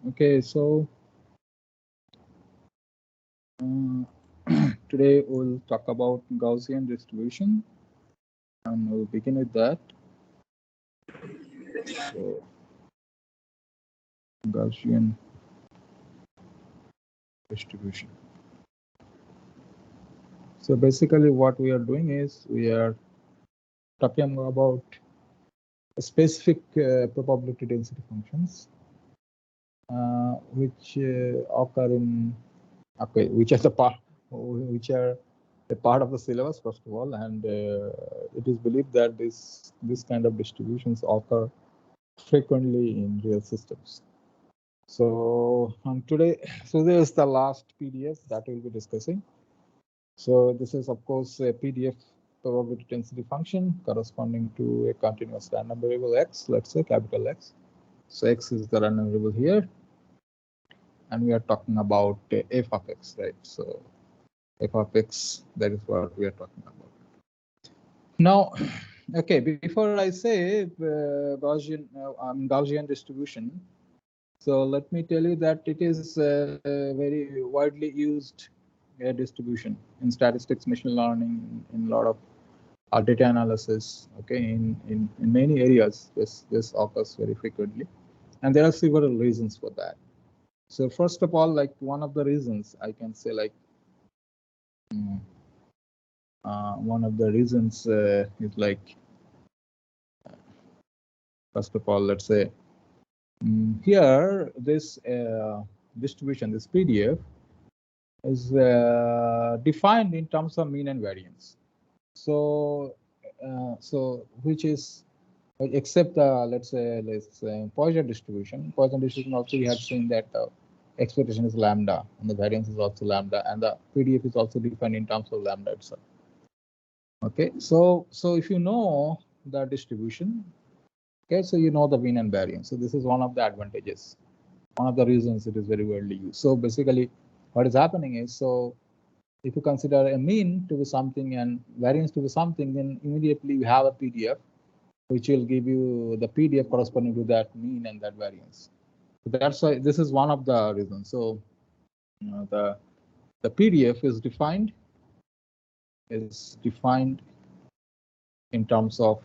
Okay, so today we'll talk about Gaussian distribution, and we'll begin with that. So, Gaussian distribution. So basically, what we are doing is we are talking about specific probability density functions, which occur in which are which are a part of the syllabus first of all, and it is believed that this kind of distributions occur frequently in real systems. So today, so this is the last PDF that we'll be discussing. So this is of course a PDF probability density function corresponding to a continuous random variable x, let's say capital X. So x is the random variable here, and we are talking about f of x, right? So f of x, that is what we are talking about. Now, okay, before I say Gaussian distribution, so let me tell you that it is a very widely used distribution in statistics, machine learning, in a lot of data analysis. Okay, in many areas, this occurs very frequently, and there are several reasons for that. So first of all, like one of the reasons I can say, like one of the reasons is like, first of all, let's say here this distribution, this PDF is defined in terms of mean and variance. So which is except let's say Poisson distribution. Poisson distribution also we have seen that expectation is lambda and the variance is also lambda, and the PDF is also defined in terms of lambda itself. Okay, so if you know the distribution, okay, so you know the mean and variance. So this is one of the advantages, one of the reasons it is very widely used. So basically, what is happening is, so if you consider a mean to be something and variance to be something, then immediately you have a PDF which will give you the PDF corresponding to that mean and that variance. So that's why this is one of the reasons. So the PDF is defined in terms of,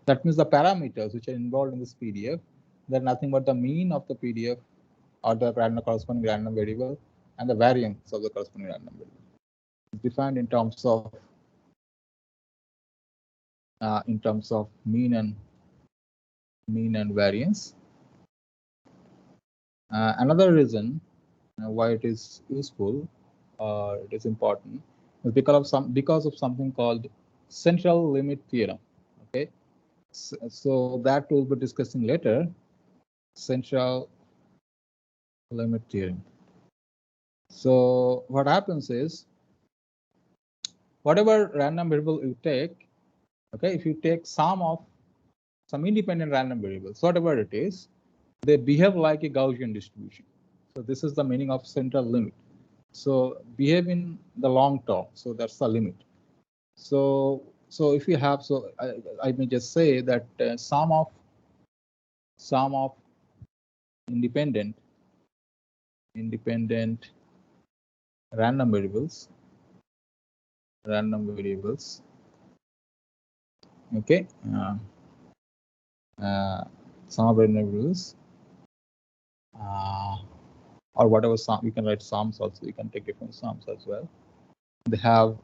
that means the parameters which are involved in this PDF, they're nothing but the mean of the PDF or the corresponding random variable and the variance of the corresponding random variable. It's defined in terms of mean and variance. Another reason why it is useful or it is important is because of something called central limit theorem. Okay, so that we'll be discussing later. Central limit theorem. So what happens is, whatever random variable you take, okay, if you take sum of some independent random variables, whatever it is, they behave like a Gaussian distribution. So this is the meaning of central limit. So behave in the long term. So that's the limit. So if you have, so I may just say that sum of independent random variables, okay, sum of random variables, or whatever sum, you can write sums also, you can take different sums as well. They have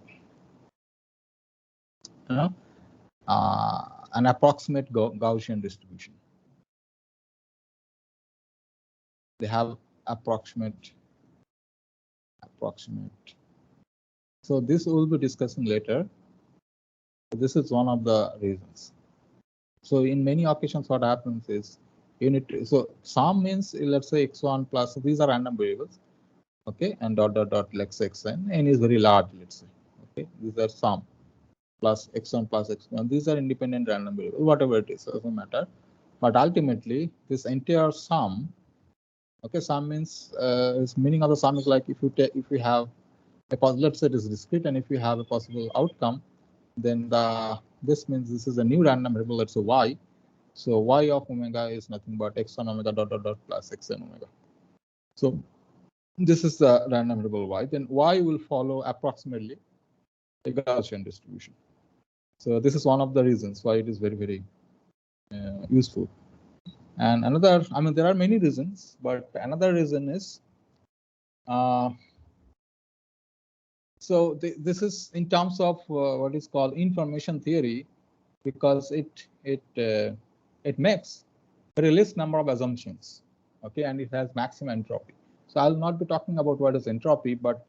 an approximate Gaussian distribution. They have approximate. So this we'll be discussing later. This is one of the reasons. So in many occasions, what happens is so sum means, let's say x1 plus, so these are random variables, okay, and dot let's say xn, n is very large, let's say, okay, these are sum plus x1 plus x1, these are independent random variables, whatever it is, doesn't matter. But ultimately, this entire sum, okay, sum means its meaning of the sum is like if you have a, let's say it is discrete, and if you have a possible outcome, then this means this is a new random variable, let's say y, So y of omega is nothing but x1 omega dot dot dot plus xn omega. So this is the random variable y. Then y will follow approximately a Gaussian distribution. So this is one of the reasons why it is very, very useful. And another, I mean, there are many reasons, but another reason is, so this is in terms of what is called information theory, because it makes very least number of assumptions, okay, and it has maximum entropy. So I'll not be talking about what is entropy, but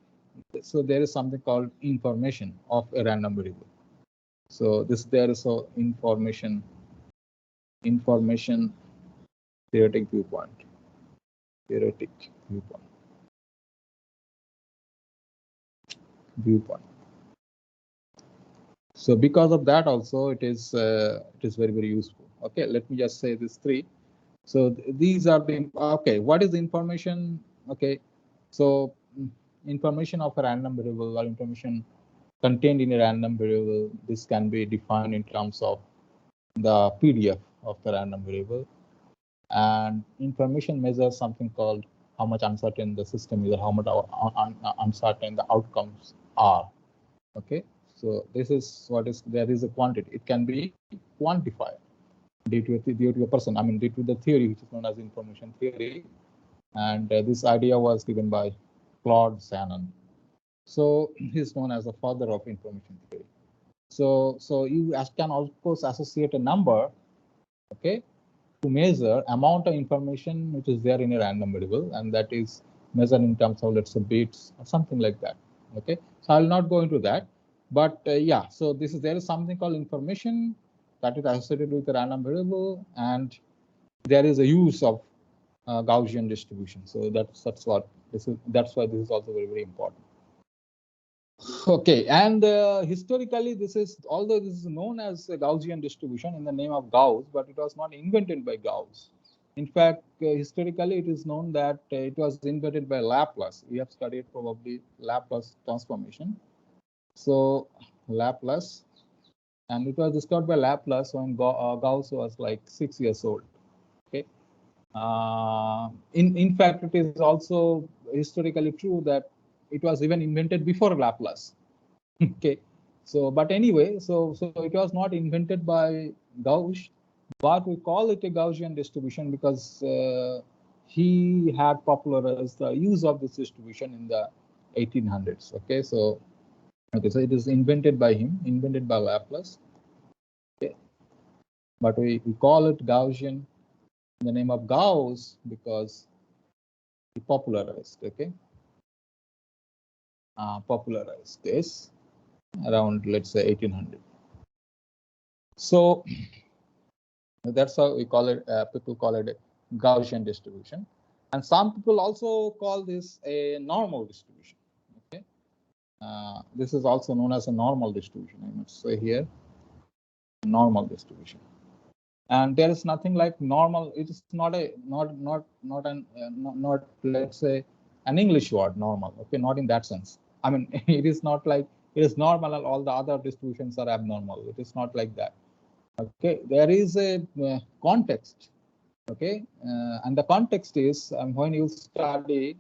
so there is something called information of a random variable. So there is a information theoretic viewpoint. So because of that also it is very, very useful. Okay, let me just say these three. So these are the, okay, what is the information? Okay, so information of a random variable or information contained in a random variable, this can be defined in terms of the PDF of the random variable. And information measures something called how much uncertain the system is, or how much uncertain the outcomes are. Okay, so this is what is, there is a quantity. It can be quantified due to a person. I mean, due to the theory which is known as information theory, and this idea was given by Claude Shannon. So he's known as the father of information theory. So you can of course associate a number, okay, to measure amount of information which is there in a random variable, and that is measured in terms of, let's say, bits or something like that. Okay, so I'll not go into that, but yeah, so there is something called information that is associated with a random variable, and there is a use of Gaussian distribution. So that's what this is. That's why this is also very, very important. Okay, and historically, although this is known as a Gaussian distribution in the name of Gauss, but it was not invented by Gauss. In fact, historically, it is known that it was invented by Laplace. We have studied probably Laplace transformation. So Laplace, and it was discovered by Laplace when Gauss was like 6 years old. Okay. In fact, it is also historically true that it was even invented before Laplace. Okay, so but anyway, so it was not invented by Gauss, but we call it a Gaussian distribution because he had popularized the use of this distribution in the 1800s. Okay, so it is invented by him, invented by Laplace. Okay, but we call it Gaussian in the name of Gauss because he popularized. Okay, popularized this around, let's say, 1800. So that's how we call it. People call it a Gaussian distribution, and some people also call this a normal distribution. Okay, this is also known as a normal distribution. I must say here, normal distribution. And there is nothing like normal. It is not let's say an English word, normal. Okay, not in that sense. I mean, it is not like it is normal and all the other distributions are abnormal. It is not like that. Okay, there is a context. Okay, and the context is when you study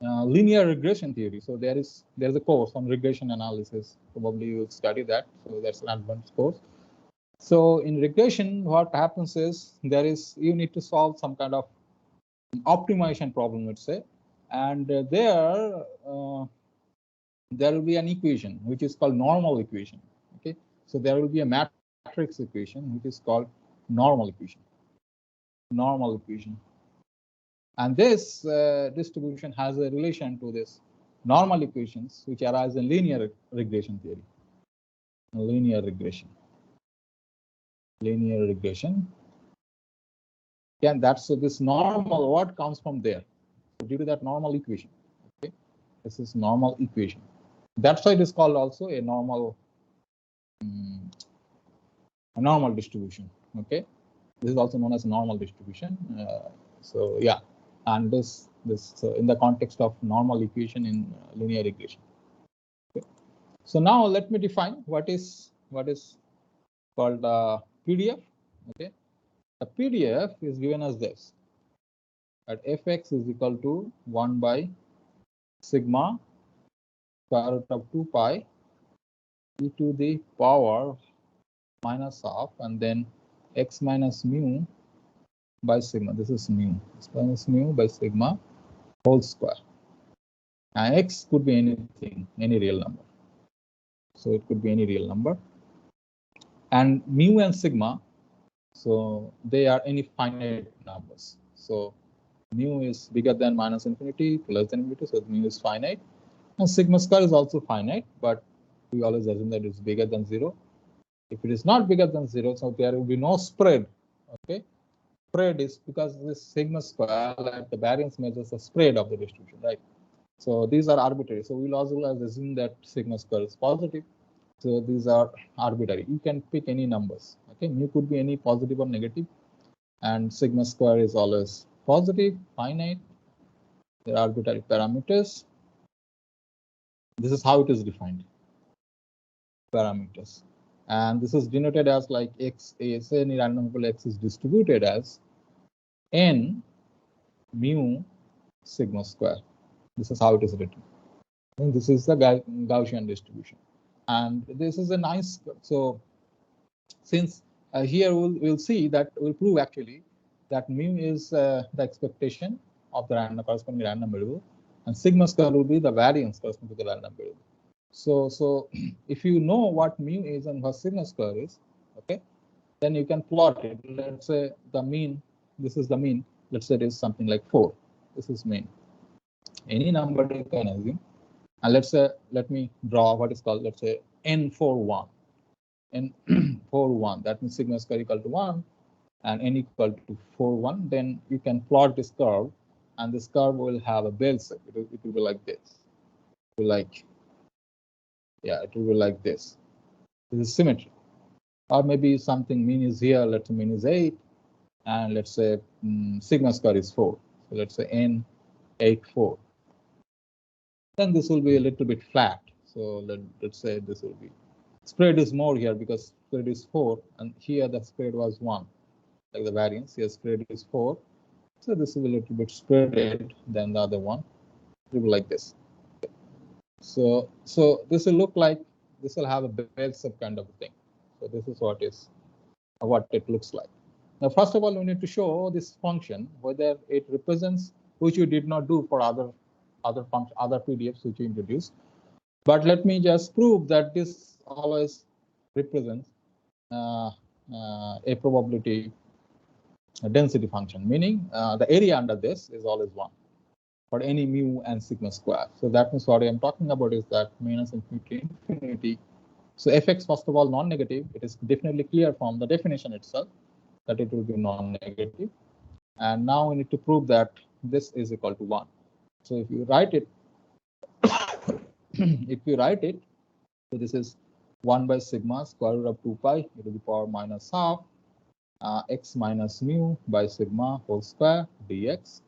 linear regression theory. So there is a course on regression analysis. Probably you will study that. So that's an advanced course. So in regression, what happens is you need to solve some kind of optimization problem, let's say, and there will be an equation which is called normal equation. Okay, so there will be a matrix equation which is called normal equation. Normal equation, and this distribution has a relation to this normal equations which arise in linear regression theory. Linear regression. And that's this normal, what comes from there, due to that normal equation. Okay, this is normal equation. That's why it is called also a normal distribution. Okay, this is also known as normal distribution. So yeah, and this in the context of normal equation in linear regression. Okay. So now let me define what is called PDF. Okay, The PDF is given as this, that fx is equal to 1 by sigma square root of 2 pi e to the power minus half, and then x minus mu by sigma. This is mu. X minus mu by sigma whole square. And x could be anything, any real number. So it could be any real number. And mu and sigma, so they are any finite numbers. So mu is bigger than minus infinity to less than infinity, so mu is finite. And sigma square is also finite, but we always assume that it's bigger than 0. If it is not bigger than 0, so there will be no spread. Okay, spread is because this sigma square, like the variance measures the spread of the distribution, right? So these are arbitrary. So we'll also assume that sigma square is positive. So these are arbitrary. You can pick any numbers. Okay, mu could be any positive or negative, and sigma square is always positive, finite. There are arbitrary parameters. This is how it is defined. Parameters, and this is denoted as like x is any random variable x is distributed as n mu sigma square. This is how it is written. And this is the Gaussian distribution, and this is a nice. So since here we'll see that we'll prove actually that mu is the expectation of the random corresponding random variable, and sigma square will be the variance corresponding to the random variable. So if you know what mu is and what sigma square is, okay, then you can plot it. Let's say the mean, this is the mean. Let's say it is something like 4. This is mean. Any number you can assume. And let's say, let me draw what is called, let's say n41. n41, that means sigma square equal to 1 and n equal to 41. Then you can plot this curve, and this curve will have a bell shape. It will be like this. It will like, yeah, it will be like this. This is symmetry. Or maybe something mean is here, let's say mean is 8, and let's say sigma square is 4. So let's say n84. Then this will be a little bit flat. So let's say this will be, spread is more here because spread is 4, and here the spread was 1, like the variance. Here spread is 4. So this will be a little bit spreaded than the other one. It will be like this. So this will look like, this will have a bell shape kind of thing. So this is what it looks like. Now, first of all, we need to show this function, whether it represents, which you did not do for other PDFs which you introduced. But let me just prove that this always represents a probability density function, meaning the area under this is always 1 for any mu and sigma square. So that means what I am talking about is that minus infinity. So fx, first of all, non-negative. It is definitely clear from the definition itself that it will be non-negative. And now we need to prove that this is equal to 1. So if you write it, so this is 1 by sigma square root of 2 pi e to the power minus half x minus mu by sigma whole square dx.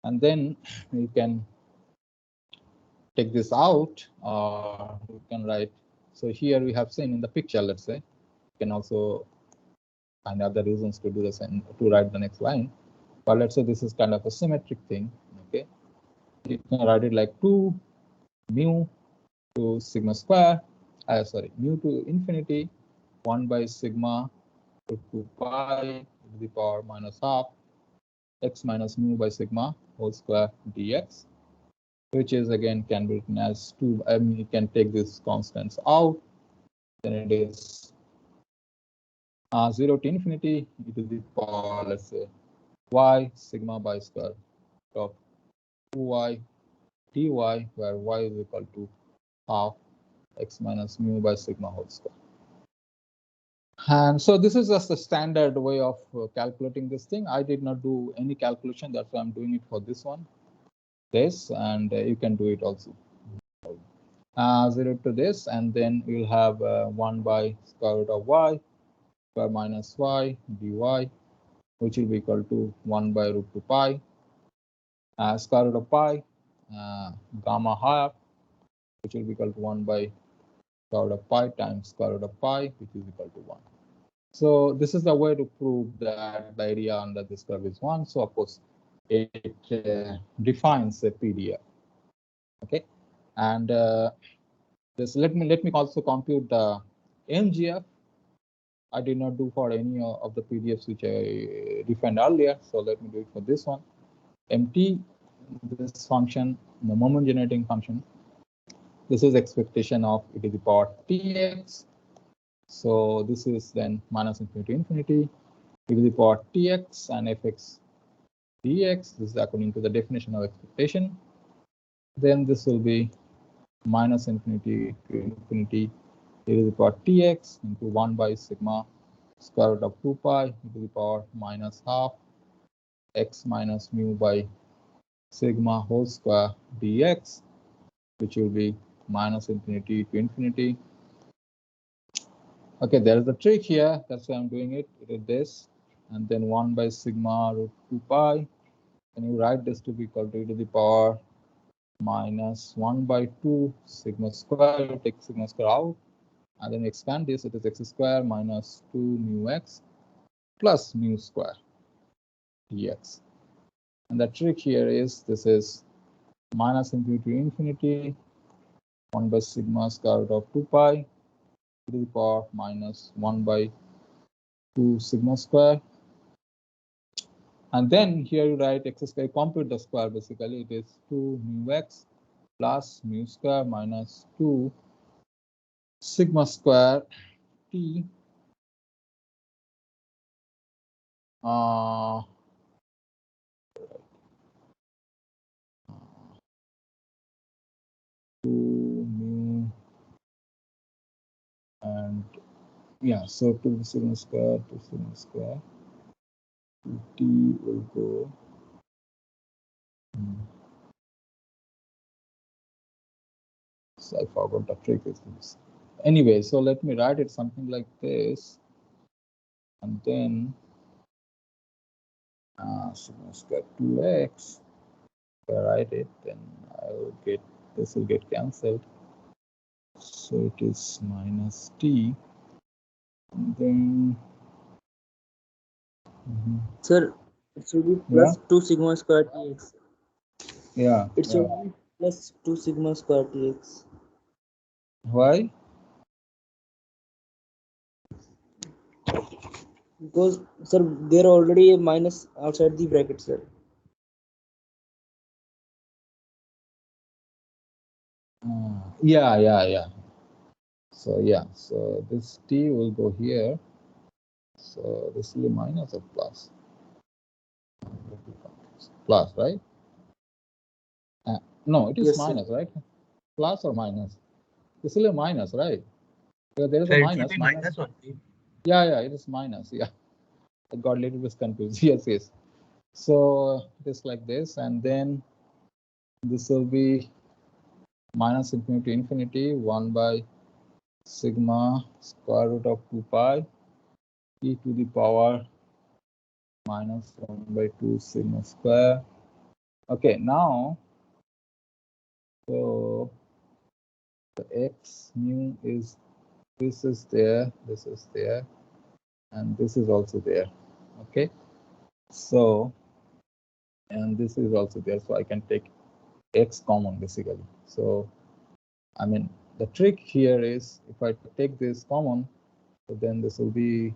And then you can take this out, or you can write. So here we have seen in the picture, let's say, you can also find other reasons to do the same, to write the next line. But let's say this is kind of a symmetric thing. Okay, you can write it like 2 mu to sigma square, mu to infinity, 1 by sigma to 2 pi to the power minus half x minus mu by sigma whole square dx, which is again can be written as 2. I mean, you can take these constants out, then it is 0 to infinity e to the power, let's say, y sigma by square of 2y dy, where y is equal to half x minus mu by sigma whole square. And so this is just the standard way of calculating this thing. I did not do any calculation, that's why I'm doing it for this one. And you can do it also. 0 to this, and then you'll have 1 by square root of y square minus y dy, which will be equal to 1 by root 2 pi square root of pi gamma half, which will be equal to 1 by square root of pi times square root of pi, which is equal to 1. So this is the way to prove that the area under this curve is 1. So of course, it defines a PDF. Okay, and this let me also compute the MGF. I did not do for any of the PDFs which I defined earlier. So let me do it for this one. MT, this function, the moment generating function. This is expectation of e to the power tx. So this is then minus infinity to infinity, e to the power tx and fx dx. This is according to the definition of expectation. Then this will be minus infinity to infinity, e to the power tx into 1 by sigma square root of 2 pi e to the power minus half x minus mu by sigma whole square dx, which will be minus infinity to infinity. Okay, there is a trick here. That's why I'm doing it. It is this, and then 1 by sigma root 2 pi. And you write this to be equal to e to the power minus 1 by 2 sigma square. You take sigma square out, and then expand this. It is x square minus 2 mu x plus mu square dx. And the trick here is this is minus infinity to infinity, 1 by sigma square root of 2 pi e to the power minus 1 by 2 sigma square. And then here you write x square, compute the square. Basically, it is 2 mu x plus mu square minus 2 sigma square t. 2 mu and yeah, so 2 sigma square, 2 sigma square, t will go. So I forgot the trick is this. Anyway, so let me write it something like this, and then sigma square 2x. If I write it, then I will get this will get cancelled. So it is minus t. And then Sir, it should be plus 2 sigma square tx. Yeah. It should be plus 2 sigma square tx. Why? Because, sir, there already a minus outside the bracket, sir. Yeah. So yeah, so this t will go here. So this will be minus or plus. Plus, right? No, it is Yes, minus, sir. right? Plus or minus? This will be minus, right? Because there is So a it minus. will be minus only. Yeah, it is minus. Yeah, I got a little bit confused. Yes. So it is like this, and then this will be minus infinity to infinity, 1 by sigma square root of 2 pi e to the power minus 1 by 2 sigma square. Okay, now, so the x mu is, this is there, and this is also there. Okay, so, and this is also there, so I can take x common basically. So, I mean, the trick here is if I take this common, so then this will be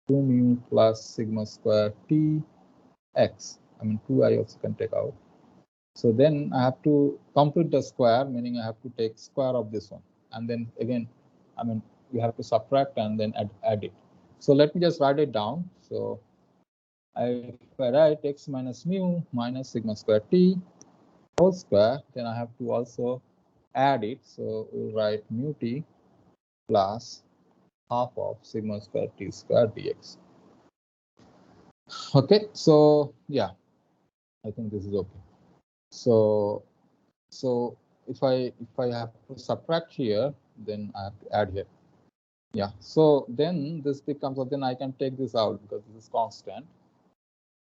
2 mu plus sigma square t x. I mean, 2 I also can take out. So then I have to compute the square, meaning I have to take square of this one. And then again, I mean, you have to subtract and then add it. So let me just write it down. So if I write x minus mu minus sigma square t whole square, then I have to also add it. So we'll write mu t plus half of sigma square t square dx. Okay, so yeah, I think this is okay. So if I have to subtract here, then I have to add here. Yeah, so then this becomes, then I can take this out because this is constant.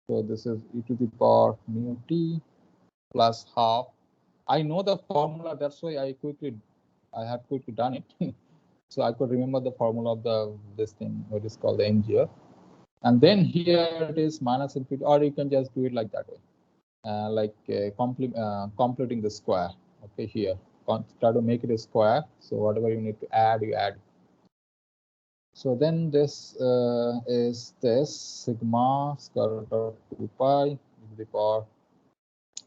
So this is e to the power mu t plus half. I know the formula, that's why I have quickly done it. So I could remember the formula of this thing, what is called the NGF. And then here it is minus infinity, or you can just do it like that way, completing the square. Okay, here, try to make it a square. So whatever you need to add, you add. So then this is this sigma square root of 2 pi to the power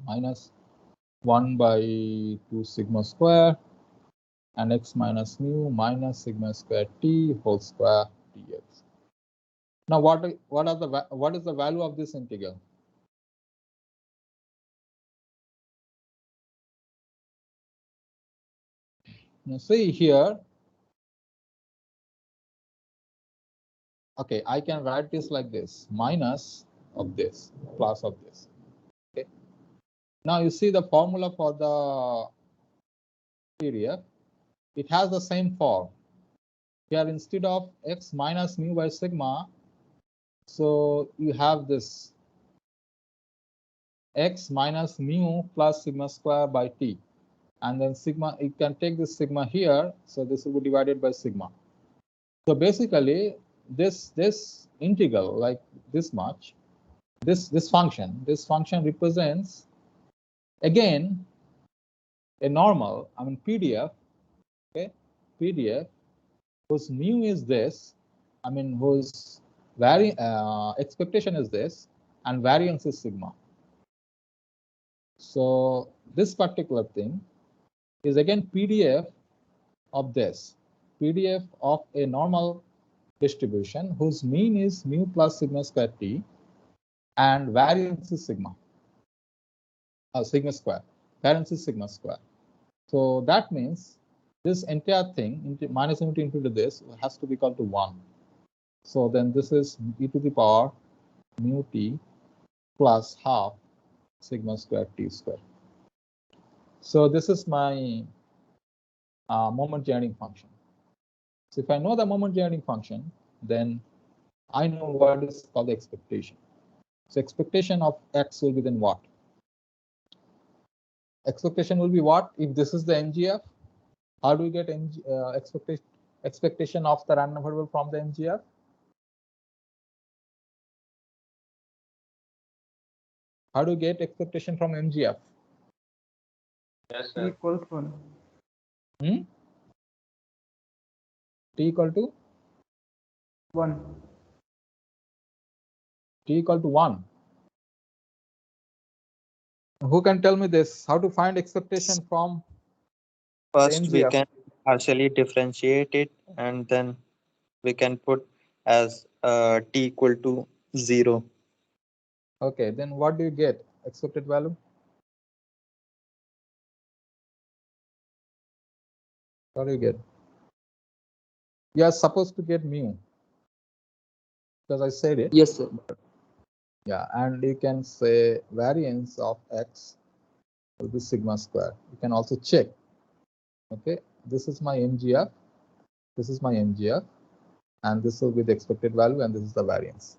minus 1 by 2 sigma square and x minus mu minus sigma square t whole square dx. Now what is the value of this integral? Now see here. Okay, I can write this like this, minus of this, plus of this. Okay. Now you see the formula for the PDF. It has the same form. Here instead of x minus mu by sigma, so you have this x minus mu plus sigma square by t. And then sigma, you can take this sigma here, so this will be divided by sigma. So basically, this integral, like this much, this function represents again a normal, I mean PDF, okay, PDF whose mu is this, I mean whose expectation is this, and variance is sigma. So this particular thing is again PDF of this, PDF of a normal distribution whose mean is mu plus sigma square t and variance is sigma, sigma square, variance is sigma square. So that means this entire thing, minus infinity into this, has to be equal to 1. So then this is e to the power mu t plus half sigma square t square. So this is my moment generating function. So if I know the moment generating function, then I know what is called the expectation. So expectation of x will be then what? Expectation will be what if this is the NGF? How do we get expectation of the random variable from the NGF? How do you get expectation from MGF? Yes, T sir. equals 1. T equal to 1. T equal to 1. Who can tell me this? How to find expectation from First, we NGF? can partially differentiate it, and then we can put as t equal to 0. Okay, then what do you get? Expected value? What do you get? You are supposed to get mu because I said it. Yes, sir. Yeah, and you can say variance of x will be sigma square. You can also check. Okay, this is my MGF. This is my MGF, and this will be the expected value, and this is the variance.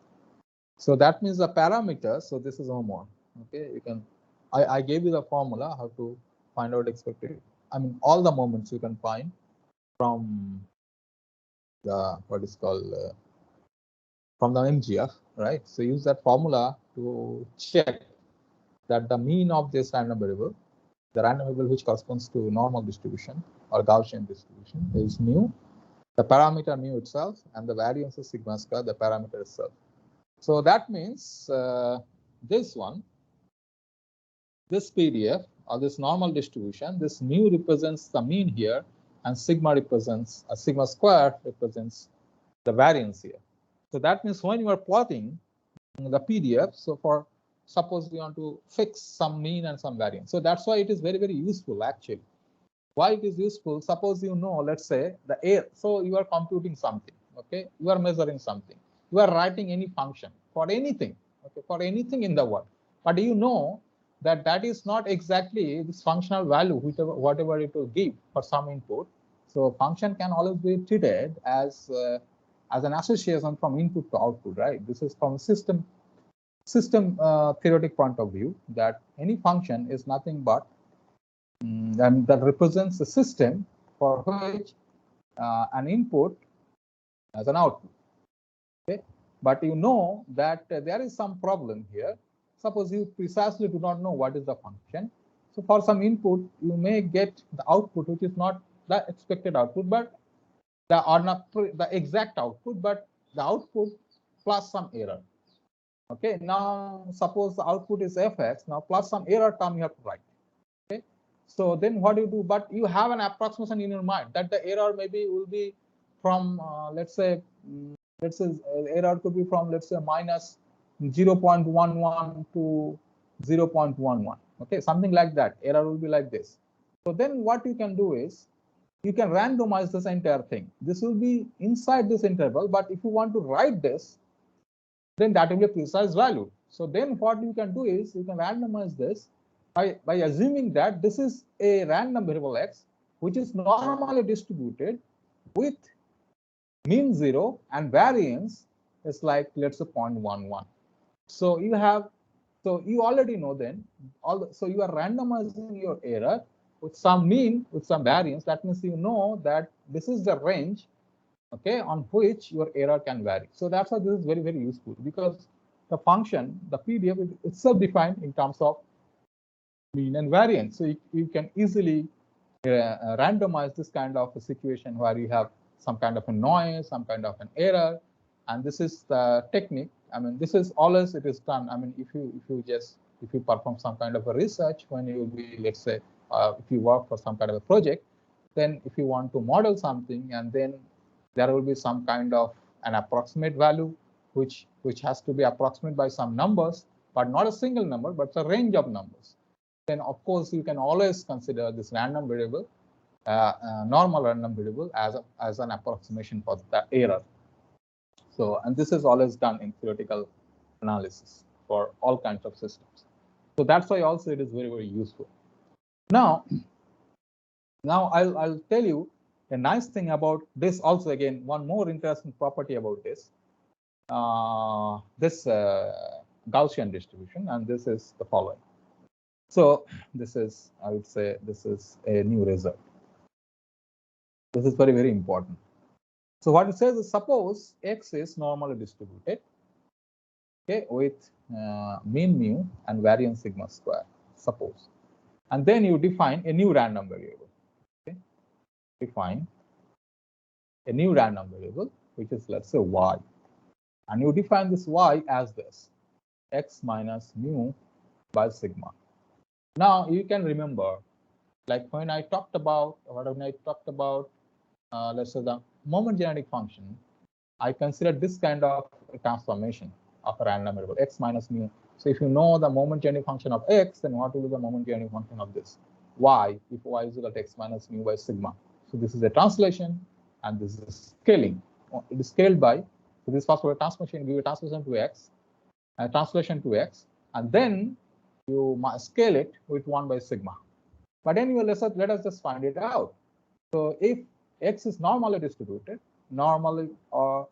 So that means the parameter. So this is homework. Okay, you can. I gave you the formula how to find out expected. I mean, all the moments you can find from the what is called from the MGF, right? So use that formula to check that the mean of this random variable, the random variable which corresponds to normal distribution or Gaussian distribution, is mu, the parameter mu itself, and the variance is sigma square, the parameter itself. So that means this one, this PDF or this normal distribution, this mu represents the mean here, and sigma represents sigma square represents the variance here. So that means when you are plotting the PDF, so for suppose you want to fix some mean and some variance, so that's why it is very, very useful actually. Why it is useful? Suppose you know, let's say the air, so you are computing something, okay, you are measuring something, you are writing any function for anything, okay, for anything in the world, but you know that that is not exactly this functional value, whatever it will give for some input. So function can always be treated as an association from input to output, right? This is from system theoretic point of view, that any function is nothing but and that represents a system for which an input as an output. Okay, but you know that there is some problem here. Suppose you precisely do not know what is the function. So for some input, you may get the output which is not the expected output, but the exact output, but the output plus some error. Okay, now suppose the output is fx, now plus some error term you have to write. Okay, so then what do you do? But you have an approximation in your mind that the error maybe will be from let's say error could be from, let's say, minus 0.11 to 0.11. Okay, something like that. Error will be like this. So then what you can do is you can randomize this entire thing. This will be inside this interval, but if you want to write this, then that will be a precise value. So then what you can do is you can randomize this by assuming that this is a random variable x, which is normally distributed with mean 0 and variance is like, let's say, 0.11. So you have, so you already know then, so you are randomizing your error with some mean, with some variance. That means you know that this is the range, okay, on which your error can vary. So that's why this is very, very useful, because the function, the PDF is itself defined in terms of mean and variance. So you can easily randomize this kind of a situation where you have some kind of a noise, some kind of an error, and this is the technique. I mean, this is always it is done. I mean, if you perform some kind of a research when you will be, let's say, if you work for some kind of a project, then if you want to model something, and then there will be some kind of an approximate value, which has to be approximate by some numbers, but not a single number, but a range of numbers. Then of course you can always consider this random variable, normal random variable, as an approximation for the error. So, and this is always done in theoretical analysis for all kinds of systems. So that's why also it is very, very useful. Now I'll tell you a nice thing about this also. Again, one more interesting property about this Gaussian distribution, and this is the following. So this is, I would say, this is a new result. This is very, very important. So what it says is, suppose x is normally distributed, okay, with mean mu and variance sigma square, suppose, and then you define a new random variable. Okay, define a new random variable, which is, let's say, y, and you define this y as this, x minus mu by sigma. Now you can remember, like when I talked about let's say the moment genetic function, I consider this kind of a transformation of a random variable x minus mu. So if you know the moment genetic function of x, then what will be the moment genetic function of this y, if y is equal to x minus mu by sigma? So this is a translation, and this is scaling. It is scaled by, so this first order transformation give a translation to x, and then you must scale it with 1 by sigma. But anyway, let us just find it out. So if x is normally distributed, normally or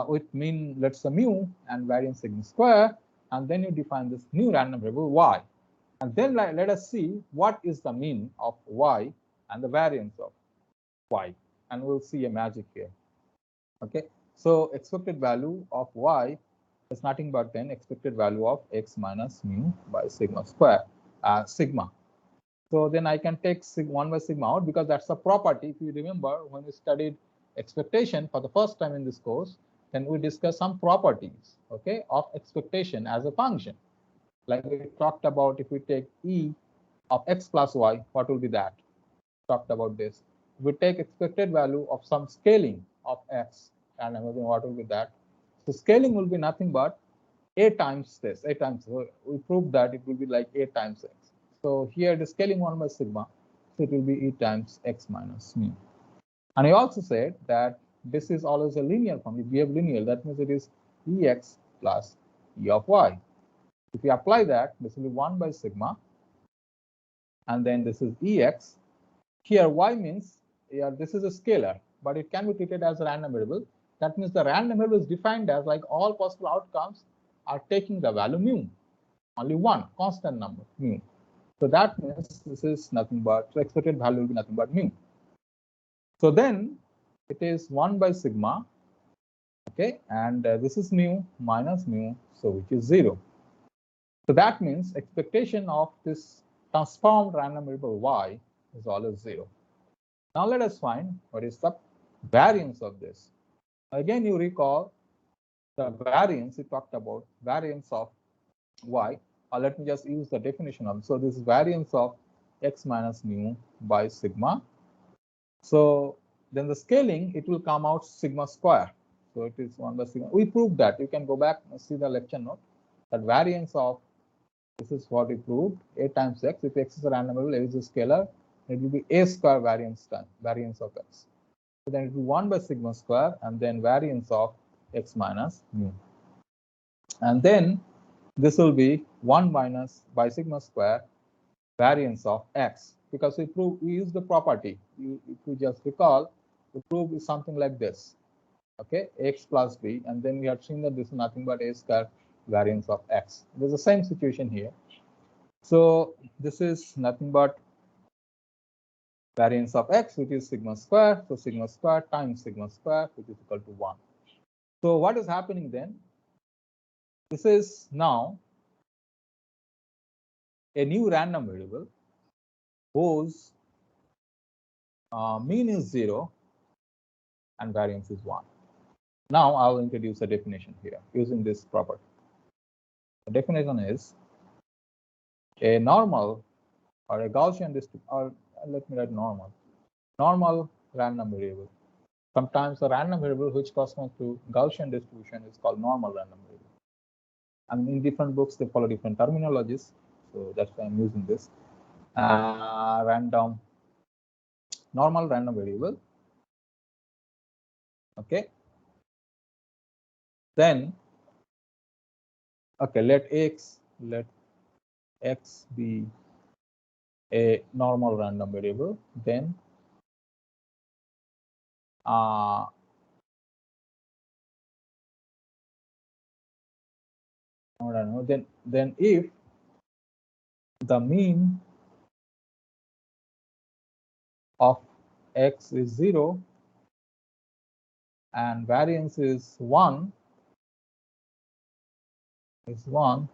with mean, let's say, mu and variance sigma square, and then you define this new random variable y, and then let us see what is the mean of y and the variance of y, and we'll see a magic here. Okay, so expected value of y is nothing but then expected value of x minus mu by sigma square, sigma. So then I can take 1 by sigma out, because that's a property. If you remember, when we studied expectation for the first time in this course, then we discussed some properties, okay, of expectation as a function. Like we talked about, if we take e of x plus y, what will be that? Talked about this. If we take expected value of some scaling of x, and what will be that? So scaling will be nothing but a times this, a times. We proved that it will be like a times x. So here the scaling 1 by sigma, so it will be e times x minus mu. And I also said that this is always a linear form. If we have linear, that means it is ex plus e of y. If you apply that, this will be 1 by sigma, and then this is ex. Here y means, yeah, this is a scalar, but it can be treated as a random variable. That means the random variable is defined as, like, all possible outcomes are taking the value mu, only one constant number mu. So that means this is nothing but, so expected value will be nothing but mu. So then it is 1 by sigma. Okay, and this is mu minus mu, so which is 0. So that means expectation of this transformed random variable y is always 0. Now let us find what is the variance of this. Again, you recall the variance we talked about, variance of y. Let me just use the definition of, so this is variance of x minus mu by sigma. So then the scaling, it will come out sigma square. So it is 1 by sigma. We proved that. You can go back and see the lecture note. That variance of, this is what we proved, a times x. If x is a random variable, a is a scalar, it will be a square variance time, variance of x. So then it will be 1 by sigma square and then variance of x minus mu. And then this will be 1 minus by sigma square variance of x, because we use the property. If you just recall, the proof is something like this. Okay, x plus b, and then we have seen that this is nothing but a square variance of x. There's the same situation here. So this is nothing but variance of x, which is sigma square. So sigma square times sigma square, which is equal to 1. So what is happening then? This is now a new random variable whose mean is 0 and variance is 1. Now I will introduce a definition here using this property. The definition is a normal or a Gaussian distribution, or let me write normal random variable. Sometimes a random variable which corresponds to Gaussian distribution is called normal random variable. And in different books, they follow different terminologies. So that's why I'm using this. Normal random variable. Okay. Then, okay, let x be a normal random variable. Then, then if the mean of x is 0 and variance is 1,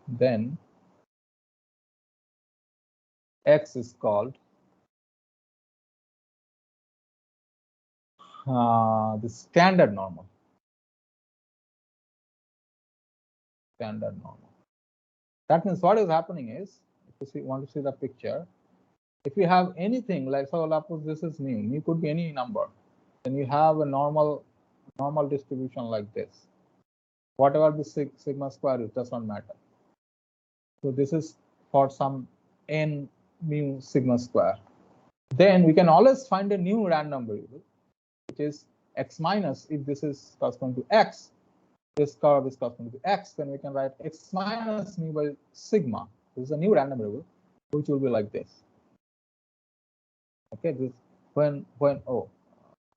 then x is called the standard normal. That means what is happening is, if you want to see the picture, if you have anything like, so suppose this is mu could be any number, then you have a normal distribution like this. Whatever the sigma square is, does not matter. So this is for some n mu sigma square. Then we can always find a new random variable, which is x minus. If this is corresponding to x, this curve is corresponding to x, then we can write x minus mu by sigma. This is a new random variable, which will be like this. Okay, this when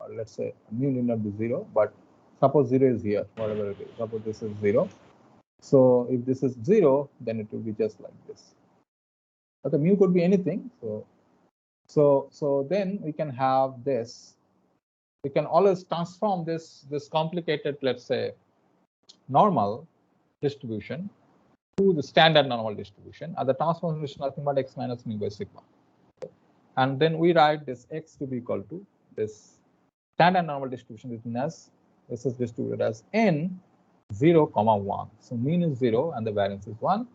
let's say mu need not be 0, but suppose 0 is here, whatever it is. Suppose this is 0. So if this is 0, then it will be just like this. Okay, mu could be anything. So then we can have this. We can always transform this complicated, let's say, normal distribution to the standard normal distribution. And the transformation is nothing but x minus mu by sigma. And then we write this x to be equal to this standard normal distribution written as, this is distributed as n 0, 1. So mean is 0 and the variance is 1.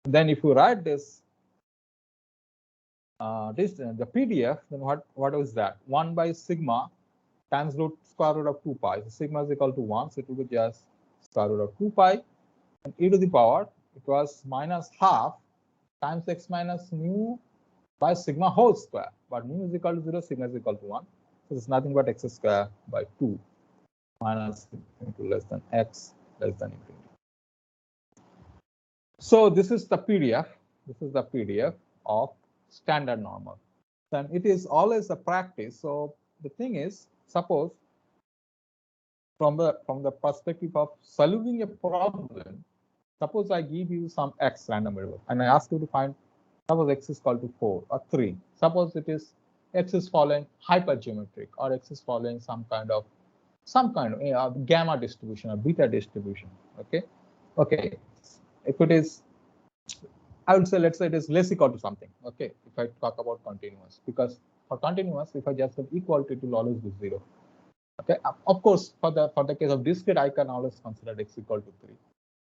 And then if you write this, the PDF, then what is that? 1 by sigma times square root of 2 pi. So sigma is equal to 1, so it will be just square root of 2 pi. And e to the power, it was minus half times x minus mu by sigma whole square. But mu is equal to 0, sigma is equal to 1. So it's nothing but x square by 2 minus into less than x less than infinity. So this is the PDF. This is the PDF of standard normal. Then it is always a practice. So the thing is, suppose from the perspective of solving a problem, suppose I give you some x random variable and I ask you to find, suppose x is equal to 4 or 3. Suppose it is x is following hypergeometric or x is following some kind of some kind of gamma distribution or beta distribution. Okay. If it is, I would say, let's say it is less equal to something. Okay, if I talk about continuous, because for continuous, if I just have equality, it will always be 0. Okay, of course, for the case of discrete, I can always consider x equal to 3.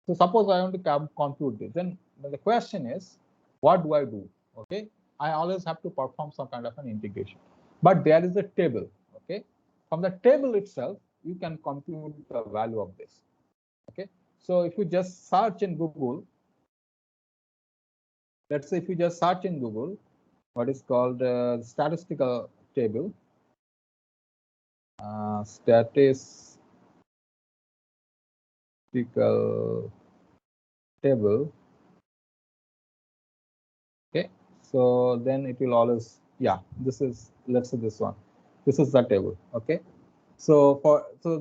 So suppose I want to compute this, then the question is, what do I do? Okay, I always have to perform some kind of an integration, but there is a table. Okay, from the table itself, you can compute the value of this. Okay, so if you just search in Google, let's say if you just search in Google what is called statistical table, statistical table. Okay, so then it will always, yeah, this is, let's say this one, this is the table. Okay, so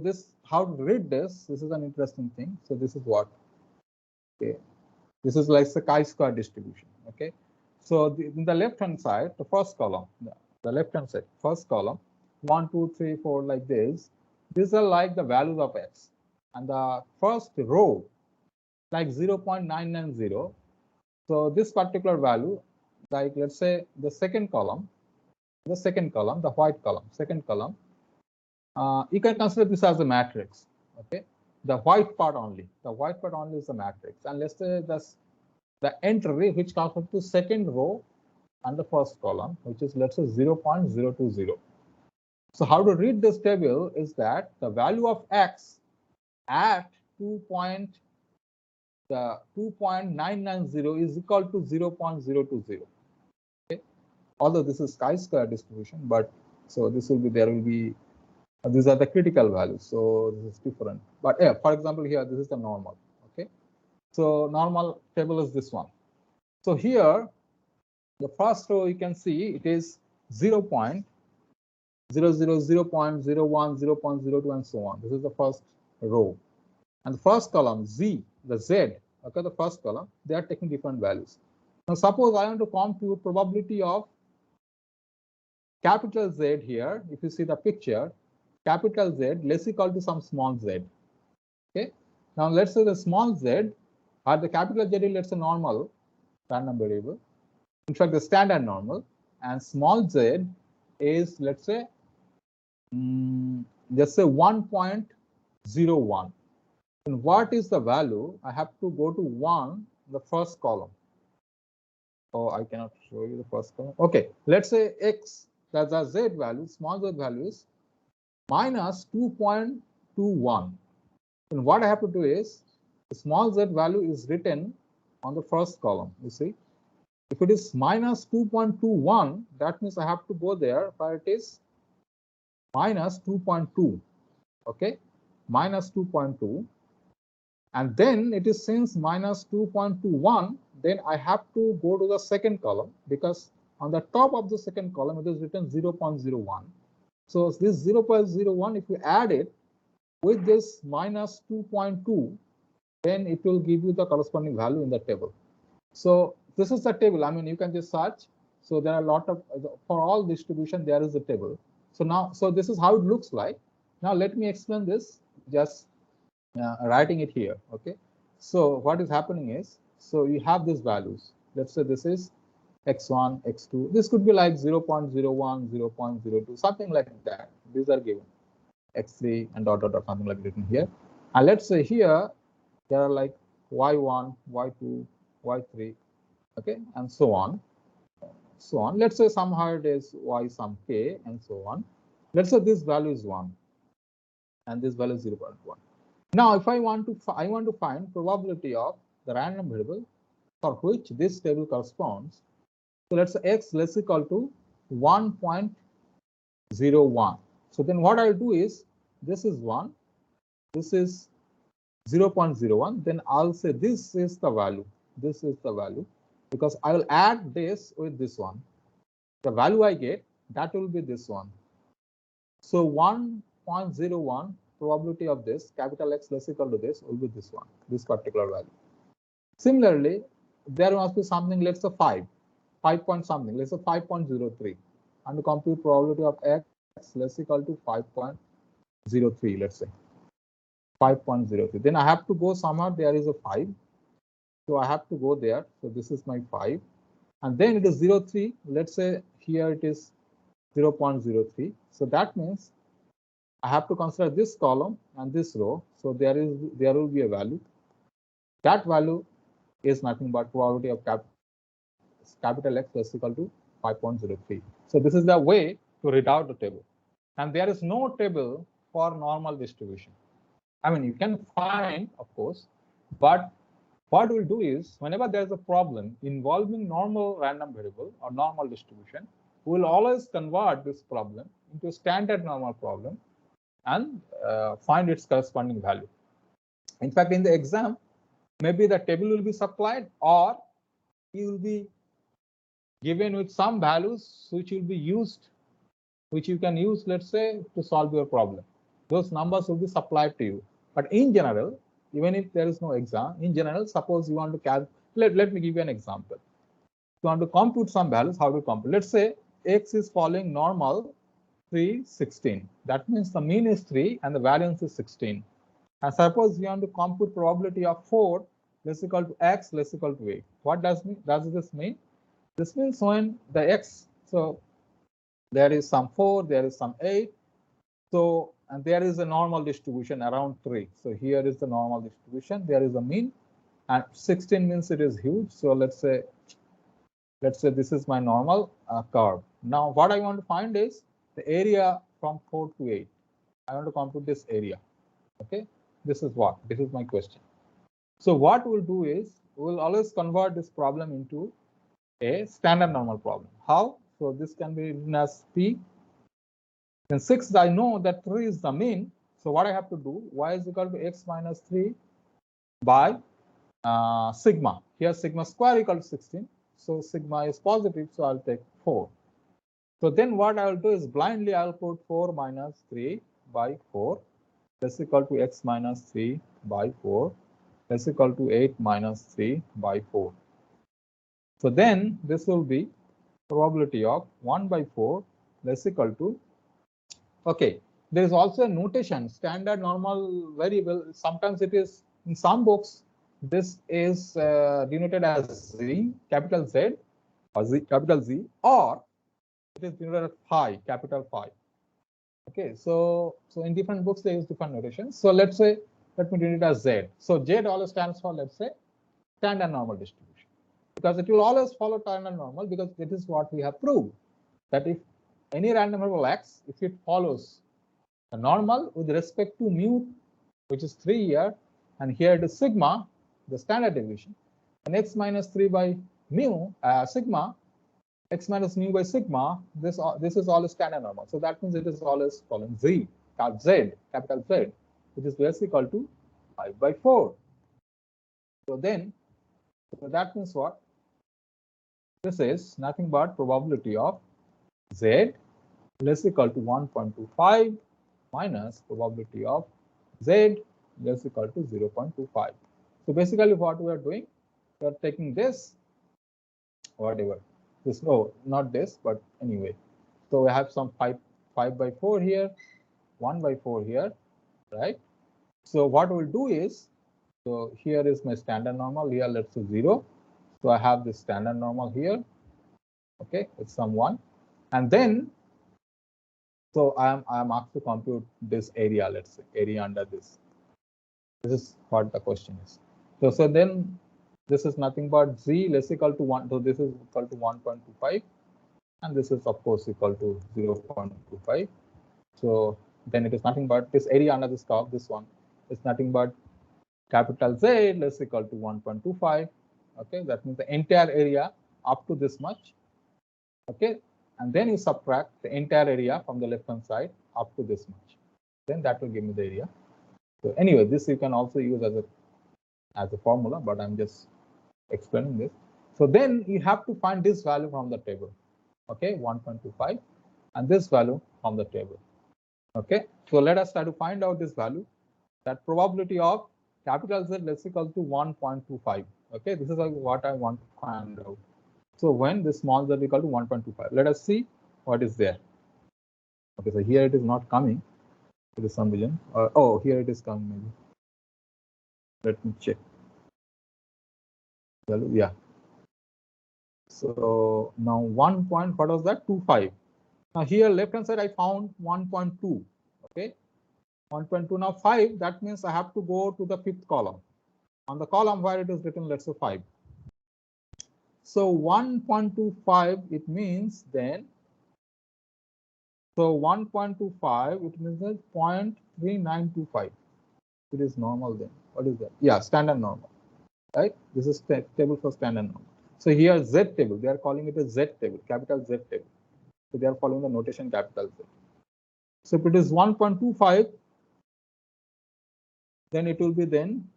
this, how to read this, this is an interesting thing. So this is what, okay, this is like the chi-square distribution. Okay, so in the left hand side, the first column, the left hand side, first column, 1, 2, 3, 4, like this. These are like the values of x, and the first row, like 0.990. So this particular value, like let's say the second column, the white column, second column, you can consider this as a matrix. Okay, the white part only is the matrix, and let's say the entry which comes to second row and the first column, which is, let's say, 0.020. So how to read this table is that the value of x at 2.990 is equal to 0.020. Okay, although this is chi-square distribution, but so this will be, there will be, these are the critical values, so this is different. But yeah, for example, here this is the normal. Okay, so normal table is this one. So here, the first row, you can see it is 0.00, 0.01, 0.02, and so on. This is the first row. And the first column, Z, the Z, okay, the first column, they are taking different values. Now, suppose I want to compute probability of capital Z here. If you see the picture, capital Z less equal to some small z. Okay. Now, let's say the small z, or the capital Z is, let's say, normal random variable. In fact, the standard normal, and small z is, let's say, just say 1.01. And what is the value? I have to go to 1, the first column. Oh, I cannot show you the first column. Okay, let's say x, that's the z value, small z value is minus 2.21. And what I have to do is, the small z value is written on the first column. You see, if it is minus 2.21, that means I have to go there where it is minus 2.2. Okay, minus 2.2. And then it is, since minus 2.21, then I have to go to the second column, because on the top of the second column it is written 0.01. So this 0.01, if you add it with this minus 2.2, then it will give you the corresponding value in the table. So this is the table. I mean, you can just search. So there are a lot of, for all distribution, there is a table. So now, so this is how it looks like. Now let me explain this, just writing it here. Okay, so what is happening is, so you have these values. Let's say this is x1, x2. This could be like 0.01, 0.02, something like that. These are given, x3 and dot dot dot, something like written here. And let's say here there are like y1, y2, y3, okay, and so on, so on. Let's say somehow it is y some k, and so on. Let's say this value is 1 and this value is 0.1. Now, if I want to find probability of the random variable for which this table corresponds. So let's say x less equal to 1.01. So then what I'll do is, this is 1, this is 0.01. Then I'll say this is the value. This is the value, because I will add this with this one. The value I get, that will be this one. So 1.01 probability of this, capital X less equal to this, will be this one, this particular value. Similarly, there must be something, let's say 5 point something, let's say 5.03, and to compute probability of X less equal to 5.03. 03, let's say 5.03. Then I have to go somewhere. There is a 5, so I have to go there. So this is my 5, and then it is 03. Let's say here it is 0.03. So that means I have to consider this column and this row. So there will be a value. That value is nothing but probability of capital X is equal to 5.03. So this is the way to read out the table. And there is no table for normal distribution. I mean, you can find, of course, but what we'll do is whenever there's a problem involving normal random variable or normal distribution, we'll always convert this problem into a standard normal problem and find its corresponding value. In fact, in the exam, maybe the table will be supplied, or you will be given with some values which will be used, which you can use, let's say, to solve your problem. Those numbers will be supplied to you. But in general, even if there is no exam, in general, suppose you want to calculate, let me give you an example. If you want to compute some values, how to compute? Let's say X is following normal 3, 16. That means the mean is 3 and the variance is 16. And suppose you want to compute probability of 4 less equal to X less equal to 8. What does this mean? This means when the X, so there is some 4, there is some 8. So, and there is a normal distribution around 3. So here is the normal distribution. There is a mean, and 16 means it is huge. So let's say this is my normal curve. Now what I want to find is the area from 4 to 8. I want to compute this area. Okay, this is my question. So what we'll do is we'll always convert this problem into a standard normal problem. How? So this can be written as P. Then 6, I know that 3 is the mean. So what I have to do, y is equal to x minus 3 by sigma. Here sigma square equal to 16. So sigma is positive, so I'll take 4. So then what I will do is blindly I'll put 4 minus 3 by 4. That's equal to x minus 3 by 4. That's equal to 8 minus 3 by 4. So then this will be probability of 1 by 4 that's equal to, okay, there is also a notation, standard normal variable. Sometimes it is, in some books, this is denoted as Z, capital Z, or Z, capital Z, or it is denoted as phi, capital phi. Okay, so in different books, they use different notations. So let's say, let me denote it as Z. So Z always stands for, let's say, standard normal distribution, because it will always follow standard normal, because it is what we have proved, that if any random variable X, if it follows the normal with respect to mu, which is 3 here, and here it is sigma, the standard deviation, and x minus 3 by mu, sigma, x minus mu by sigma, this is always standard normal. So that means it is always following Z, capital Z, which is less equal to 5 by 4. So then, so that means what? This is nothing but probability of Z less equal to 1.25 minus probability of Z less equal to 0.25. So basically what we are doing, we are taking this, whatever, this, no, not this, but anyway. So we have some 5 by 4 here, 1 by 4 here, right? So what we'll do is, so here is my standard normal, here let's say 0. So I have this standard normal here, okay, it's some 1. And then, so I am asked to compute this area, let's say, area under this. This is what the question is. So then this is nothing but Z less equal to 1. So this is equal to 1.25. And this is of course equal to 0.25. So then it is nothing but this area under this curve, this one is nothing but capital Z less equal to 1.25. Okay, that means the entire area up to this much. Okay, and then you subtract the entire area from the left hand side up to this much. Then that will give me the area. So anyway, this you can also use as a formula, but I'm just explaining this. So then you have to find this value from the table. Okay, 1.25, and this value from the table. Okay, so let us try to find out this value. That probability of capital Z less equal to 1.25. Okay, this is what I want to find out. So when this small z equal to 1.25, let us see what is there. Okay, so here it is not coming. It is some region. Oh, here it is coming maybe. Let me check. Value, yeah. So now 1 point, what was that? 25. Now here left hand side I found 1.2. Okay. 1.2 now 5. That means I have to go to the fifth column. On the column where it is written, let's say 5. So 1.25, it means then. So 1.25, it means that 0.3925. It is normal then. What is that? Yeah, standard normal. Right? This is table for standard normal. So here Z table, they are calling it a Z table, capital Z table. So they are following the notation capital Z. So if it is 1.25, then it will be then.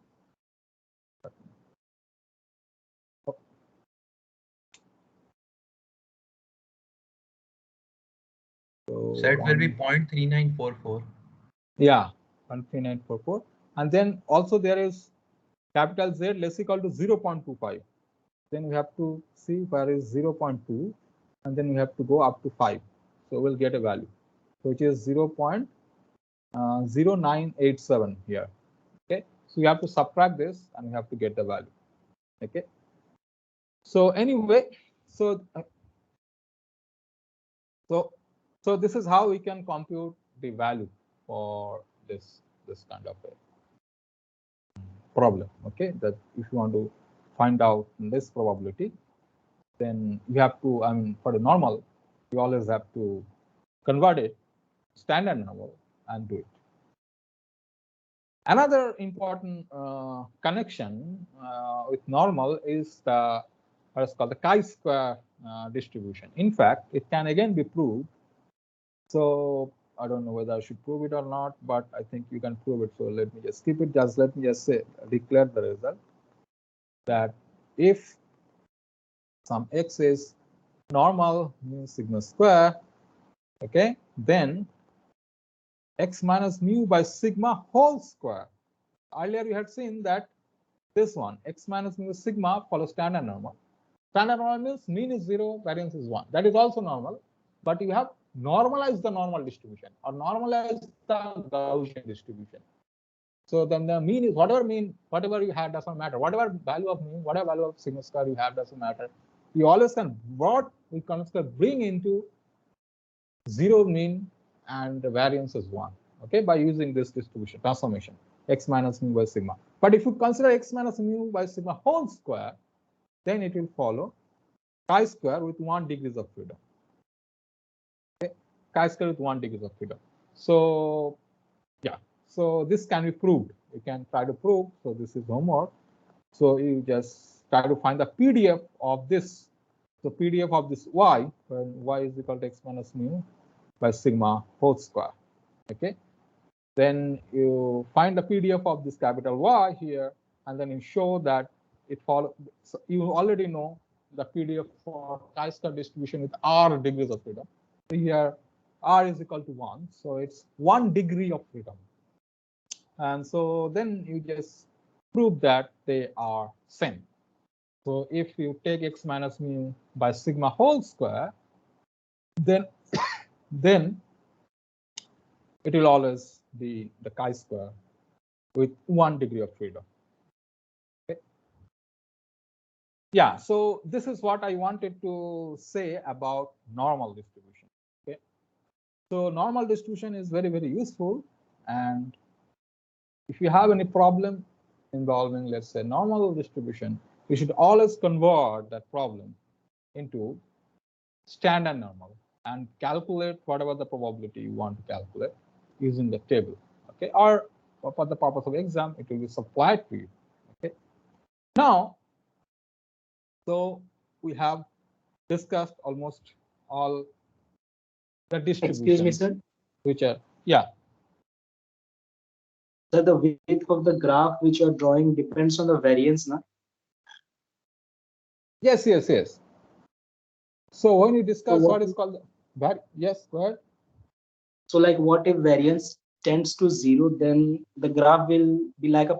So it will be 0.3944. Yeah, 0.3944. And then also there is capital Z less equal to 0.25. Then we have to see where is 0.2, and then we have to go up to 5. So we'll get a value, which is 0.0987 here. Okay, so you have to subtract this and you have to get the value. Okay, so anyway, so this is how we can compute the value for this kind of a problem. Okay, that if you want to find out this probability, then you have to, I mean, for the normal, you always have to convert it standard normal and do it. Another important connection with normal is the what is called the chi-square distribution. In fact, it can again be proved. So I don't know whether I should prove it or not, but I think you can prove it. So let me just skip it. Just let me just say, declare the result that if some x is normal mu sigma square, okay, then x minus mu by sigma whole square. Earlier you had seen that this one, x minus mu sigma follows standard normal. Standard normal means mean is 0, variance is 1. That is also normal, but you have normalized the normal distribution or normalized the Gaussian distribution. So then the mean is whatever you have doesn't matter. Whatever value of mean, whatever value of sigma square you have doesn't matter. You always can bring into 0 mean and the variance is 1. Okay, by using this distribution transformation, x minus mu by sigma. But if you consider x minus mu by sigma whole square, then it will follow chi-square with 1 degrees of freedom. Okay, chi-square with 1 degrees of freedom. So yeah, so this can be proved. You can try to prove. So this is homework. So you just try to find the PDF of this. So PDF of this y, when y is equal to x minus mu by sigma whole square. Okay, then you find the PDF of this capital Y here, and then you show that it follows. So you already know the PDF for chi-square distribution with r degrees of freedom. So here r is equal to 1, so it's 1 degree of freedom. And so then you just prove that they are same. So if you take x minus mu by sigma whole square, then it will always be the chi-square with 1 degree of freedom. Okay. Yeah, so this is what I wanted to say about normal distribution. Okay, so normal distribution is very, very useful, and if you have any problem involving, let's say, normal distribution, you should always convert that problem into standard normal and calculate whatever the probability you want to calculate using the table. Okay, or for the purpose of exam, it will be supplied to you. Okay, now, so we have discussed almost all the distributions. Excuse me, sir. Which are, yeah. So the width of the graph which you are drawing depends on the variance, na? Yes, yes, yes. So when you discuss So what is called yes, go ahead. So like what if variance tends to 0, then the graph will be like a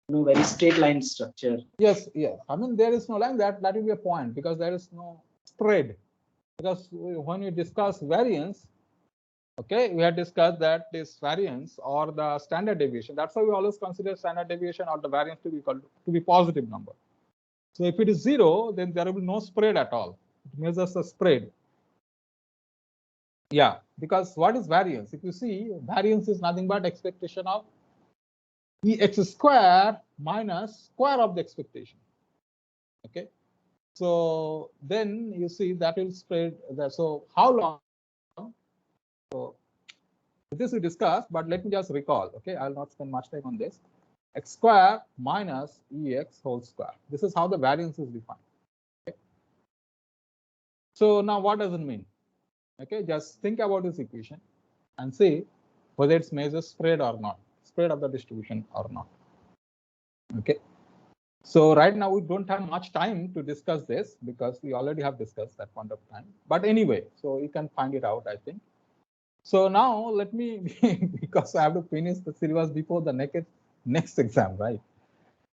very straight line structure. Yes, yes. I mean, there is no line, that will be a point because there is no spread. Because when you discuss variance, Okay, we had discussed that this variance or the standard deviation, that's why we always consider standard deviation or the variance to be equal to be positive number. So if it is 0, then there will be no spread at all. It measures the spread. Yeah, because what is variance? If you see, variance is nothing but expectation of Ex square minus square of the expectation. Okay, so then you see that will spread. So how long? So this we discussed, but let me just recall. Okay, I'll not spend much time on this. X square minus Ex whole square. This is how the variance is defined. Okay. So now what does it mean? Okay, just think about this equation and see whether it's measures spread or not, spread of the distribution or not. Okay. So right now we don't have much time to discuss this because we already have discussed that point of time. But anyway, so you can find it out, I think. So now let me, because I have to finish the syllabus before the next exam, right?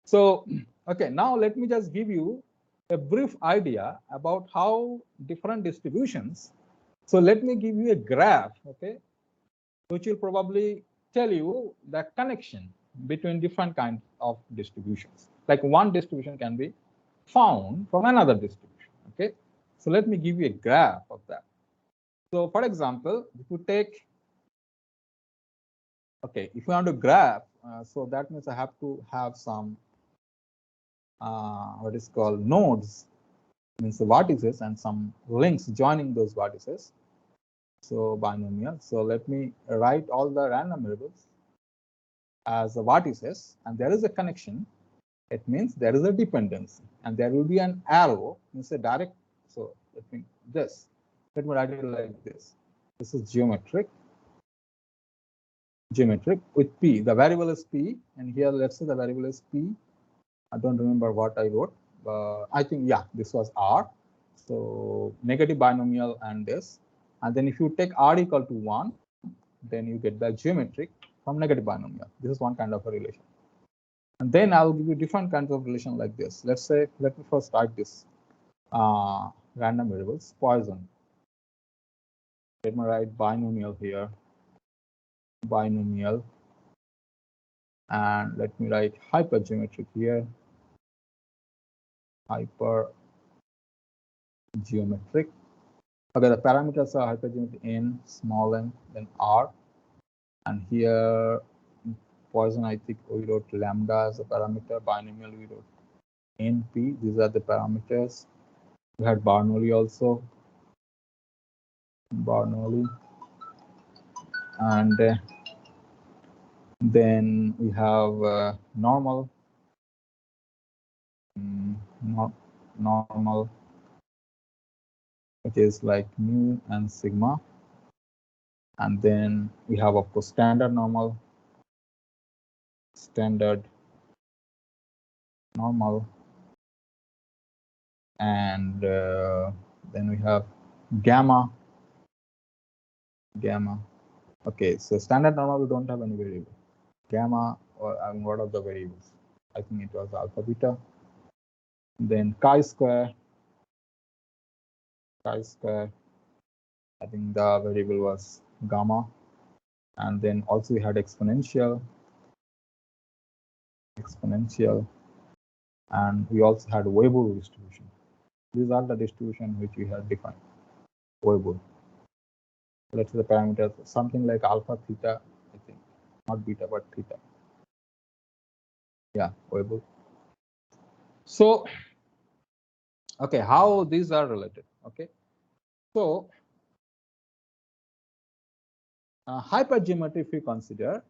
So, okay, now let me just give you a brief idea about how different distributions. So let me give you a graph, okay, which will probably tell you the connection between different kinds of distributions. Like one distribution can be found from another distribution, okay? So let me give you a graph of that. So for example, if you take, okay, if you want to graph, so that means I have to have some, what is called nodes, means the vertices and some links joining those vertices. So binomial. So let me write all the random variables as the vertices, and there is a connection. It means there is a dependency, and there will be an arrow, means a direct. So let me this. Let me write it like this. This is geometric with p. The variable is p, and here let's say the variable is p. I don't remember what I wrote, but I think yeah, this was r. So negative binomial and this, and then if you take r equal to 1, then you get the geometric from negative binomial. This is one kind of a relation. And then I'll give you different kinds of relation like this. Let's say, let me first start this random variables, Poisson. Let me write binomial here, binomial, and let me write hypergeometric here, hypergeometric. Okay, the parameters are hypergeometric n, small n, then r, and here Poisson, I think we wrote lambda as a parameter, binomial we wrote np. These are the parameters. We had Bernoulli also, Bernoulli, and then we have normal, normal, which is like mu and sigma, and then we have of course standard normal, and then we have gamma. Okay, so standard normal we don't have any variable. Gamma, or I mean, what are the variables? I think it was alpha beta. Then chi-square. I think the variable was gamma. And then also we had exponential, and we also had Weibull distribution. These are the distribution which we had defined. Weibull. Let's say the parameters, something like alpha, theta, I think, not beta, but theta. Yeah, Weibull. So, okay, how these are related? Okay, so hypergeometry, if we consider,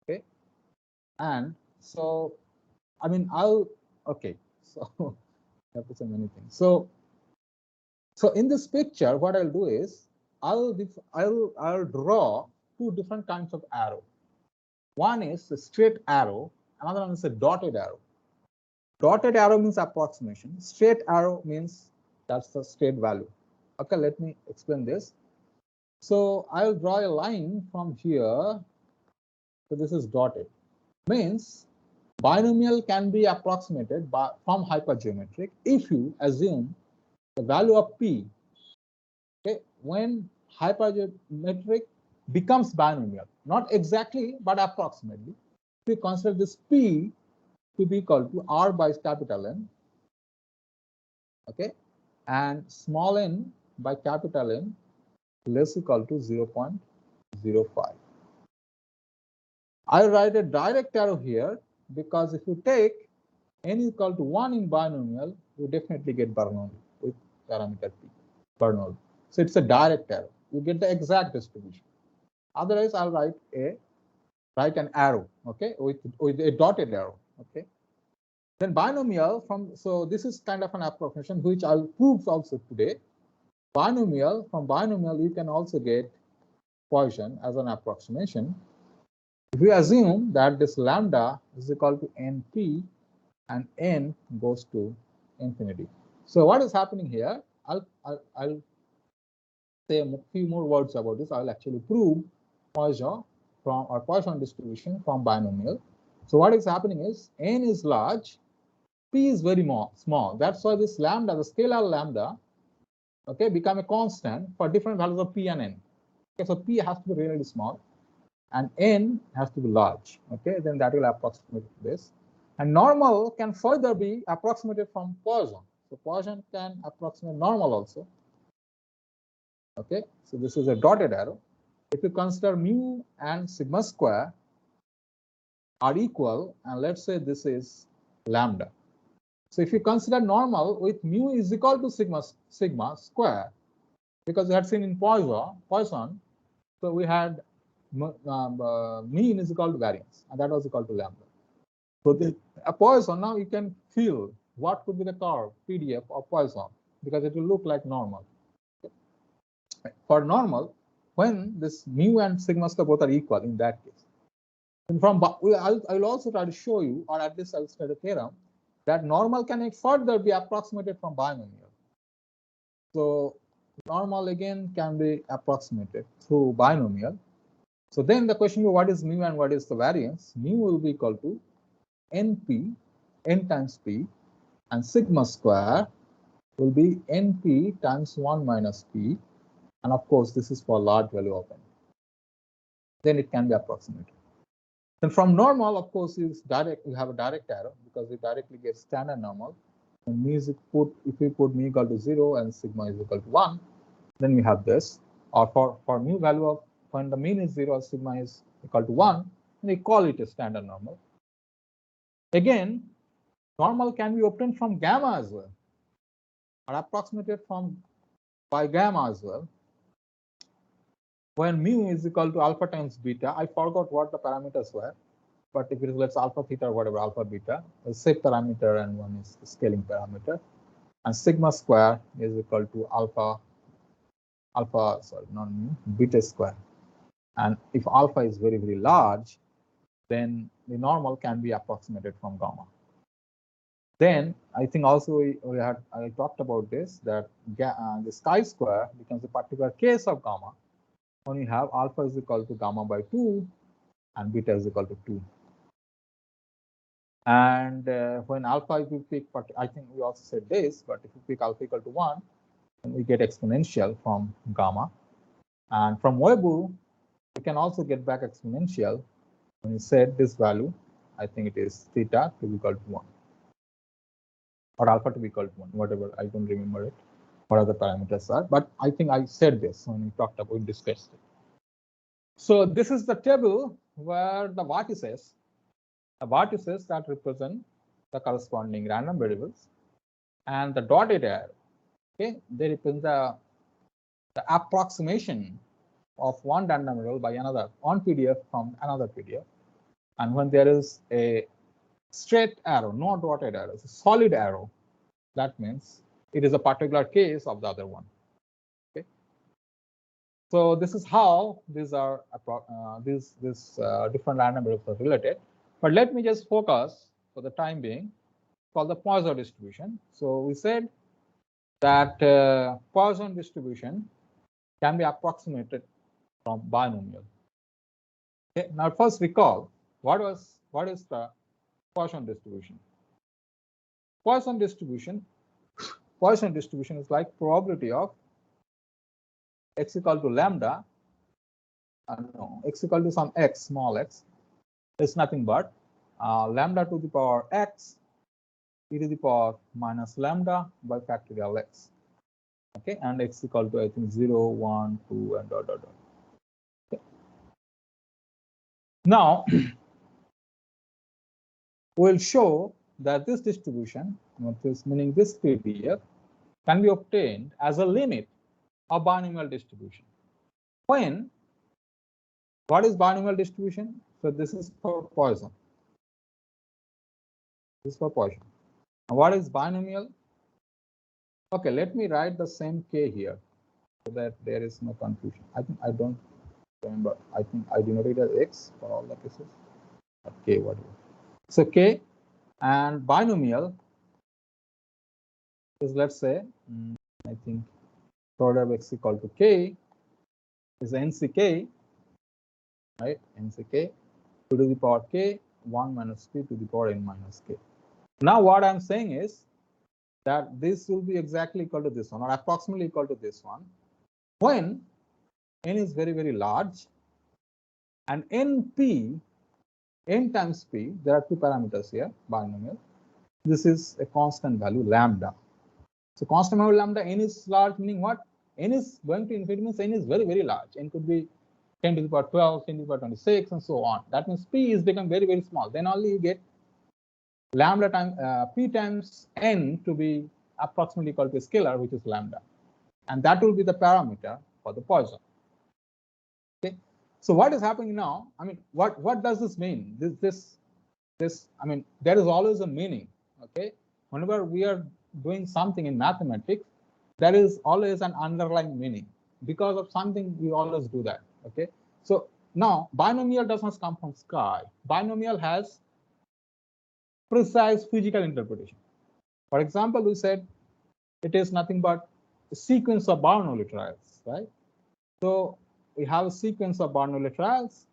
okay, and so I mean okay, so I have to say many things. So in this picture, what I'll do is I'll draw two different kinds of arrow. One is a straight arrow, another one is a dotted arrow. Dotted arrow means approximation. Straight arrow means that's the straight value. Okay, let me explain this. So I'll draw a line from here. So this is dotted. Means binomial can be approximated from hypergeometric if you assume the value of p. Okay, when hypergeometric becomes binomial. Not exactly, but approximately. We consider this P to be equal to R by capital N, okay, and small n by capital N less equal to 0.05. I write a direct arrow here because if you take n equal to 1 in binomial, you definitely get Bernoulli with parameter P, Bernoulli. So it's a direct arrow. You get the exact distribution. Otherwise, I'll write an arrow, okay, with a dotted arrow, okay. Then binomial so this is kind of an approximation which I'll prove also today. Binomial, from binomial you can also get Poisson as an approximation. If we assume that this lambda is equal to np and n goes to infinity. So what is happening here? I'll say a few more words about this. I'll actually prove Poisson distribution from binomial. So what is happening is n is large, p is very small. That's why this lambda, the scalar lambda, okay, become a constant for different values of p and n. Okay, so p has to be really small and n has to be large. Okay, then that will approximate this. And normal can further be approximated from Poisson. So Poisson can approximate normal also. Okay, so this is a dotted arrow. If you consider mu and sigma square are equal, and let's say this is lambda. So if you consider normal with mu is equal to sigma square, because we had seen in Poisson, so we had mean is equal to variance, and that was equal to lambda. So the Poisson, now you can feel what could be the curve PDF of Poisson, because it will look like normal. For normal, when this mu and sigma square both are equal in that case. And from I'll also try to show you, or at least I'll state a theorem, that normal can further be approximated from binomial. So normal again can be approximated through binomial. So then the question is, what is mu and what is the variance? Mu will be equal to np, n times p, and sigma square will be np times 1 minus p. And of course, this is for large value of n. Then it can be approximated. Then from normal, of course, you have a direct arrow because you directly get standard normal. And mu is if we put mu equal to 0 and sigma is equal to 1, then we have this. Or for mu value of when the mean is 0, sigma is equal to 1, we call it a standard normal. Again, normal can be obtained from gamma as well, or approximated by gamma as well. When mu is equal to alpha times beta, I forgot what the parameters were, but if it is, let's alpha theta, whatever, alpha beta, a shape parameter and one is the scaling parameter, and sigma square is equal to beta square. And if alpha is very, very large, then the normal can be approximated from gamma. Then I think also I talked about this, that the chi-square becomes a particular case of gamma when you have alpha is equal to gamma by 2 and beta is equal to 2. And when alpha, if you pick, but I think we also said this, but if you pick alpha equal to 1, then we get exponential from gamma. And from Weibull, we can also get back exponential when you set this value. I think it is theta to be equal to 1. Or alpha to be equal to 1, whatever, I don't remember it, what other parameters are, but I think I said this when we discussed it. So this is the table where the vertices that represent the corresponding random variables, and the dotted arrow, okay, they represent the approximation of one random variable by another on PDF from another PDF. And when there is a straight arrow, not dotted arrow, it's a solid arrow, that means it is a particular case of the other one. Okay. So this is how these are different random variables are related. But let me just focus for the time being for the Poisson distribution. So we said that Poisson distribution can be approximated from binomial. Okay. Now first recall what is the Poisson distribution? Poisson distribution is like probability of x equal to lambda no, x equal to some x, small x, is nothing but lambda to the power x e to the power minus lambda by factorial x. Okay, and x equal to, I think, 0, 1, 2, and dot, dot, dot. Okay. Now, we'll show that this distribution, meaning this PDF, can be obtained as a limit of binomial distribution. When, what is binomial distribution? So this is for Poisson. This is for Poisson. And what is binomial? Okay, let me write the same k here so that there is no confusion. I think I don't remember. I think I denoted as x for all the cases. K, whatever. So k and binomial is, let's say, I think product of x equal to k is nck, right? Nck 2 to the power k 1 minus p to the power n minus k. Now what I'm saying is that this will be exactly equal to this one, or approximately equal to this one, when n is very, very large and np, n times p, there are two parameters here, binomial. This is a constant value, lambda. So constant value lambda, n is large, meaning what? N is going to infinity means n is very, very large. N could be 10 to the power 12, 10 to the power 26, and so on. That means p is become very, very small. Then only you get lambda times p times n to be approximately equal to a scalar, which is lambda, and that will be the parameter for the Poisson. Okay, so what is happening now? I mean, what does this mean? This I mean, there is always a meaning. Okay, whenever we are doing something in mathematics, there is always an underlying meaning. Because of something, we always do that. Okay, so now binomial does not come from sky. Binomial has precise physical interpretation. For example, we said it is nothing but a sequence of Bernoulli trials, right? So we have a sequence of Bernoulli trials,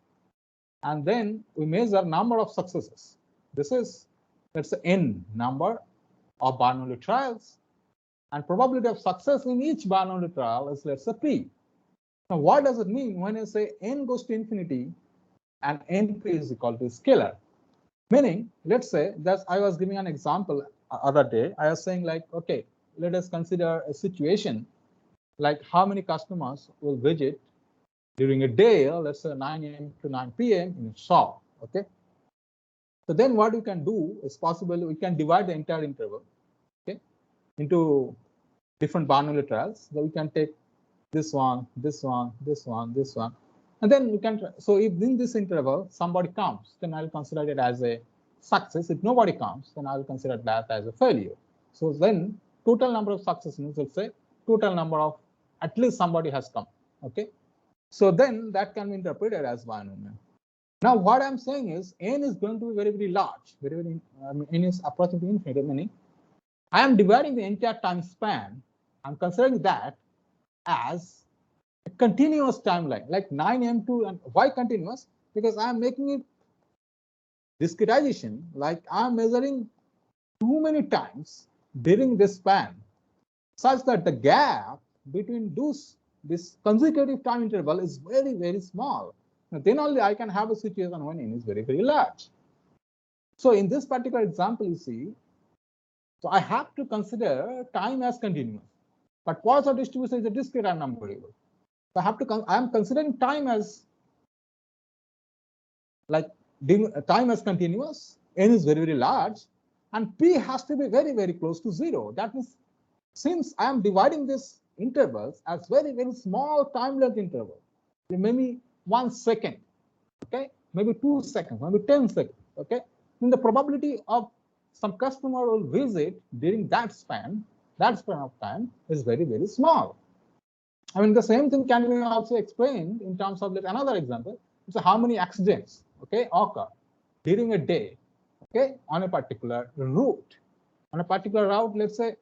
and then we measure number of successes. This is, let's say, n number of Bernoulli trials, and probability of success in each Bernoulli trial is, let's say, p. Now, what does it mean when I say n goes to infinity and np is equal to scalar? Meaning, let's say that I was giving an example other day. I was saying, like, okay, let us consider a situation like how many customers will visit during a day, let's say 9 a.m. to 9 p.m. in a shop. Okay. So then what we can do is possible we can divide the entire interval, okay, into different Bernoulli trials. So we can take this one, this one, this one, this one. And then we can, so if in this interval somebody comes, then I'll consider it as a success. If nobody comes, then I'll consider that as a failure. So then total number of successes means, let's say, total number of at least somebody has come. Okay. So then that can be interpreted as binomial. Now what I'm saying is n is going to be very, very large, very, very, I mean, n is approximately infinity, meaning I am dividing the entire time span. I'm considering that as a continuous timeline, like 9 a.m. to, and why continuous? Because I'm making it discretization, like I'm measuring too many times during this span, such that the gap between this consecutive time interval is very, very small. Now, then only I can have a situation when n is very, very large. So in this particular example, you see, so I have to consider time as continuous, but Poisson distribution is a discrete random variable. So I have to, I am considering time as like time as continuous, n is very, very large, and p has to be very, very close to 0. That means since I am dividing this intervals as very, very small time length interval, maybe 1 second, okay, maybe 2 seconds, maybe 10 seconds, okay, then the probability of some customer will visit during that span of time is very, very small. I mean, the same thing can be also explained in terms of another example. So how many accidents, okay, occur during a day, okay, on a particular route. On a particular route, let's say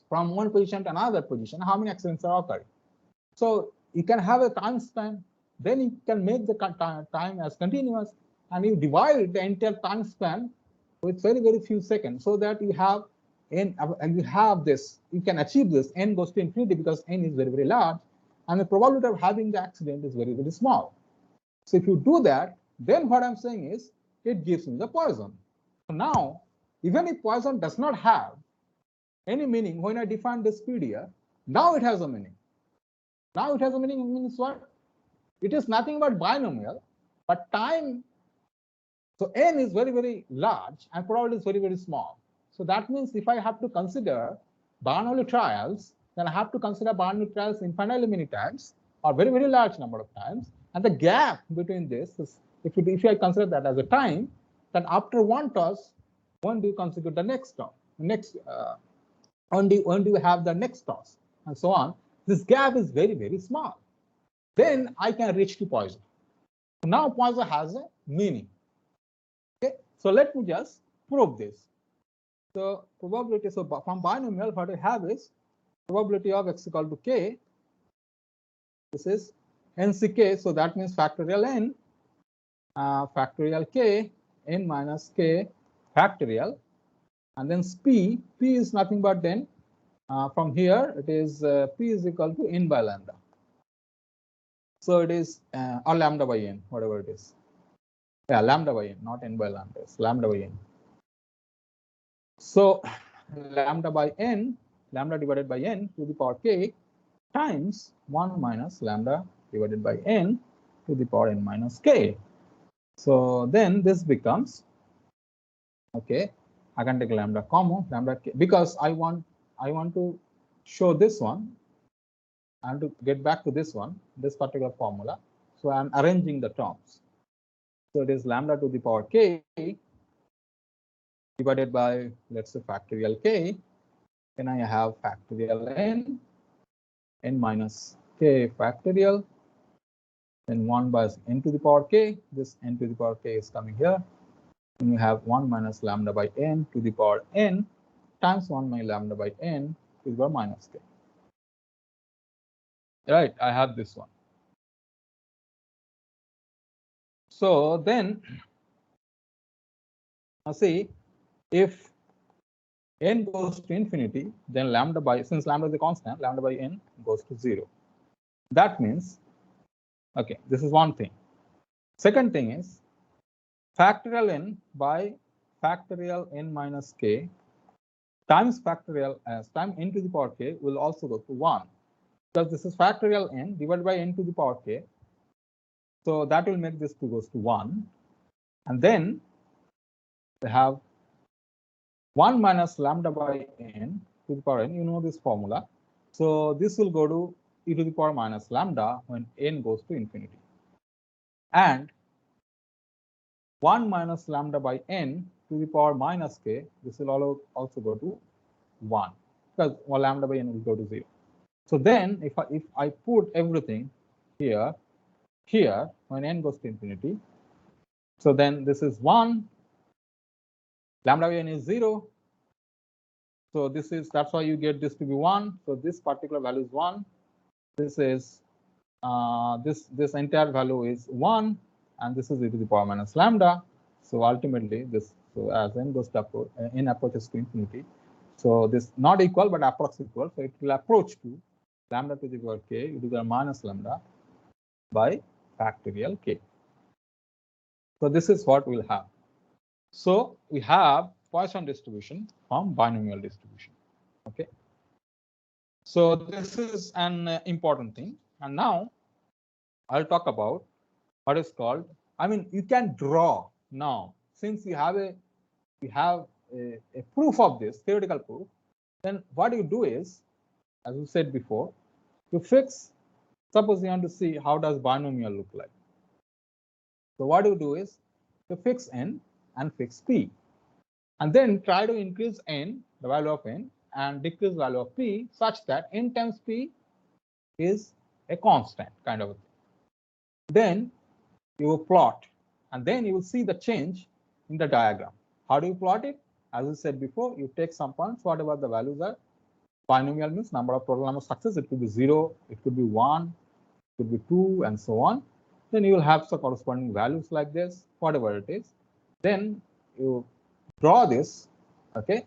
from one position to another position, how many accidents are occurring. So you can have a time span, then you can make the time as continuous, and you divide the entire time span with very, very few seconds, so that you have n, and you have this, you can achieve this, n goes to infinity because n is very, very large, and the probability of having the accident is very, very small. So if you do that, then what I'm saying is it gives me the Poisson. So now, even if Poisson does not have any meaning when I define this PDF, now it has a meaning. Now it has a meaning, means what? It is nothing but binomial, but time. So n is very, very large and probability is very, very small. So that means if I have to consider Bernoulli trials, then I have to consider Bernoulli trials infinitely many times or very, very large number of times. And the gap between this is, if I consider that as a time, then after one toss, when do you consider the next toss? When do you have the next toss? And so on. This gap is very, very small. Then I can reach to Poisson. Now Poisson has a meaning. Okay, so let me just prove this. So probability, so from binomial, what I have is probability of x equal to k. This is nck, so that means factorial n, factorial k, n minus k factorial, and then p is nothing but then from here it is p is equal to n by lambda. So it is or lambda by n, whatever it is. Yeah, lambda by n, not n by lambda, it's lambda by n. So lambda by n, lambda divided by n to the power k times 1 minus lambda divided by n to the power n minus k. So then this becomes, okay, I can take lambda comma, lambda k, because I want to show this one and to get back to this one, this particular formula. So I'm arranging the terms. So it is lambda to the power k divided by, let's say, factorial k. Then I have factorial n minus k factorial, then 1 by n to the power k. This n to the power k is coming here. And you have 1 minus lambda by n to the power n times 1 minus lambda by n to the power minus k. Right, I have this one. So then, see, if n goes to infinity, then lambda by, since lambda is a constant, lambda by n goes to 0. That means, okay, this is one thing. Second thing is factorial n by factorial n minus k times factorial as time n to the power k will also go to 1, because this is factorial n divided by n to the power k. So that will make this 2 goes to 1. And then we have 1 minus lambda by n to the power n, you know this formula. So this will go to e to the power minus lambda when n goes to infinity. And 1 minus lambda by n to the power minus k, this will also go to 1, because lambda by n will go to 0. So then if I put everything here when n goes to infinity, so then this is 1, lambda by n is 0. So this is, that's why you get this to be 1. So this particular value is 1. This is this entire value is 1, and this is e to the power minus lambda. So ultimately this, so as n goes to n approaches to infinity, so this not equal but approx equal, so it will approach to lambda to the power k e to the power minus lambda by factorial k. So this is what we'll have. So we have Poisson distribution from binomial distribution. Okay. So this is an important thing. And now I'll talk about what is called, I mean, you can draw now, since you have a proof of this, theoretical proof, then what you do is, as we said before, you fix, suppose you want to see how does binomial look like. So what you do is you fix n and fix p, and then try to increase n, the value of n, and decrease value of p such that n times p is a constant kind of a thing. Then you will plot, and then you will see the change in the diagram. How do you plot it? As I said before, you take some points, whatever the values are. Binomial means number of total number of successes. It could be 0, it could be 1, it could be 2, and so on. Then you will have some corresponding values like this, whatever it is. Then you draw this, okay,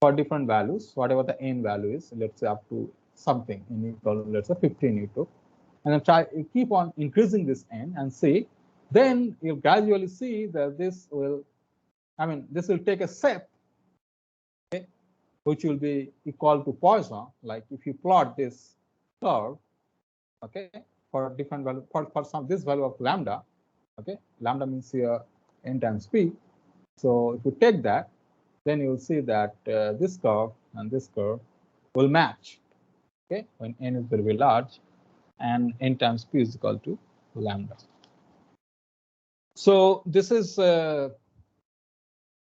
for different values, whatever the n value is. Let's say up to something, in equal, let's say 15 you took. and then try keep on increasing this n and see, then you'll gradually see that this will, this will take a shape, okay, which will be equal to Poisson. Like if you plot this curve, okay, for different value for some this value of lambda, okay, lambda means here n times p. So if you take that, then you will see that this curve and this curve will match, okay, when n is very, very large and n times p is equal to lambda. So this is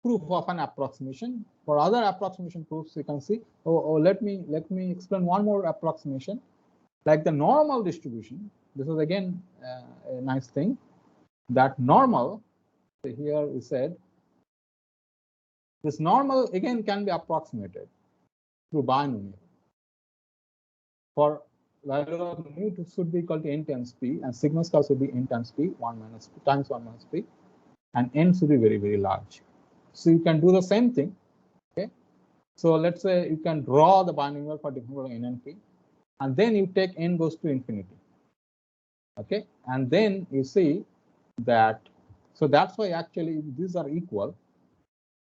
proof of an approximation. For other approximation proofs, you can see. Let me explain one more approximation, like the normal distribution. This is again a nice thing. That normal, here we said, this normal again can be approximated through binomial. For value of mu should be equal to n times p, and sigma star should be n times p, 1 minus p times 1 minus p, and n should be very, very large. So you can do the same thing. Okay. So let's say you can draw the binomial for different value n and p, and then you take n goes to infinity. Okay, and then you see that, so that's why actually if these are equal,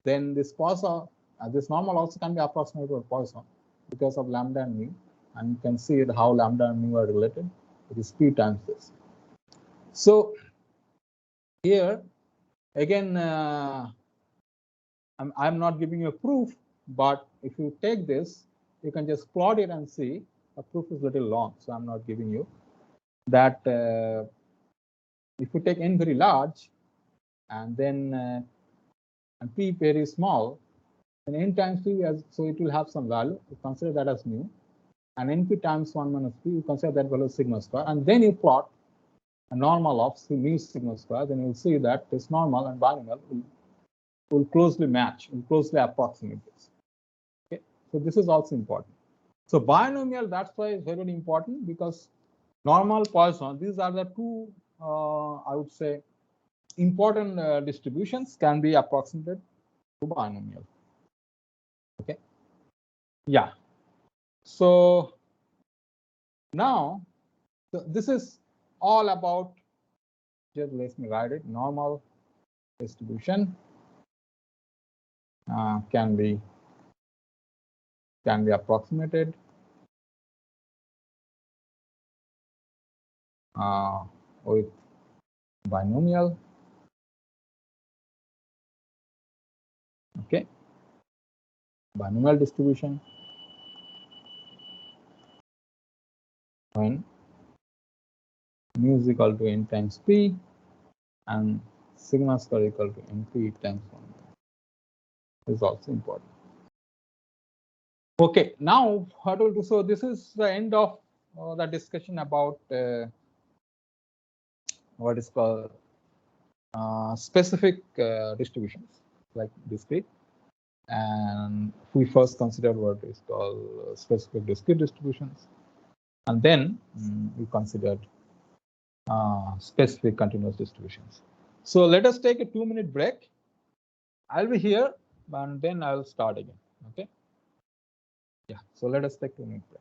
then this Poisson, this normal also can be approximated with Poisson because of lambda and mu, and you can see how lambda and mu are related. It is p times this. So here again, I'm not giving you a proof, but if you take this, you can just plot it and see. The proof is a little long, so I'm not giving you that. If you take n very large and then and p very small, then n times p, so it will have some value. You consider that as mu, and np times 1 minus p, you consider that value as sigma square, and then you plot a normal of mu sigma square. Then you'll see that this normal and binomial will closely match, will closely approximate this. Okay, so this is also important. So binomial, that's why it's very, very important, because normal, Poisson, these are the two, I would say, important distributions can be approximated to binomial. Okay, yeah. So now, so this is all about, just let me write it, normal distribution can be approximated with binomial. Okay, binomial distribution when mu is equal to n times p and sigma square equal to np times 1. This is also important. Okay, now how to do? So this is the end of the discussion about what is called specific distributions, like discrete. And we first considered what is called specific discrete distributions, and then we considered specific continuous distributions. So let us take a 2-minute break. I'll be here, and then I'll start again. Okay. Yeah. So let us take 2-minute break.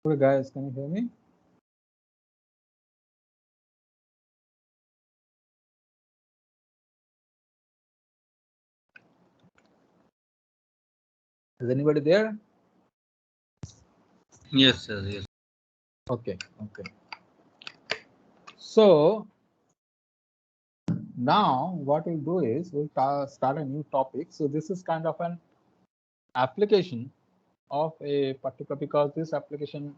Okay, guys, can you hear me? Is anybody there? Yes, sir. Yes. Okay, okay. So now what we'll do is we'll start a new topic. So this is kind of an application of a particular, because this application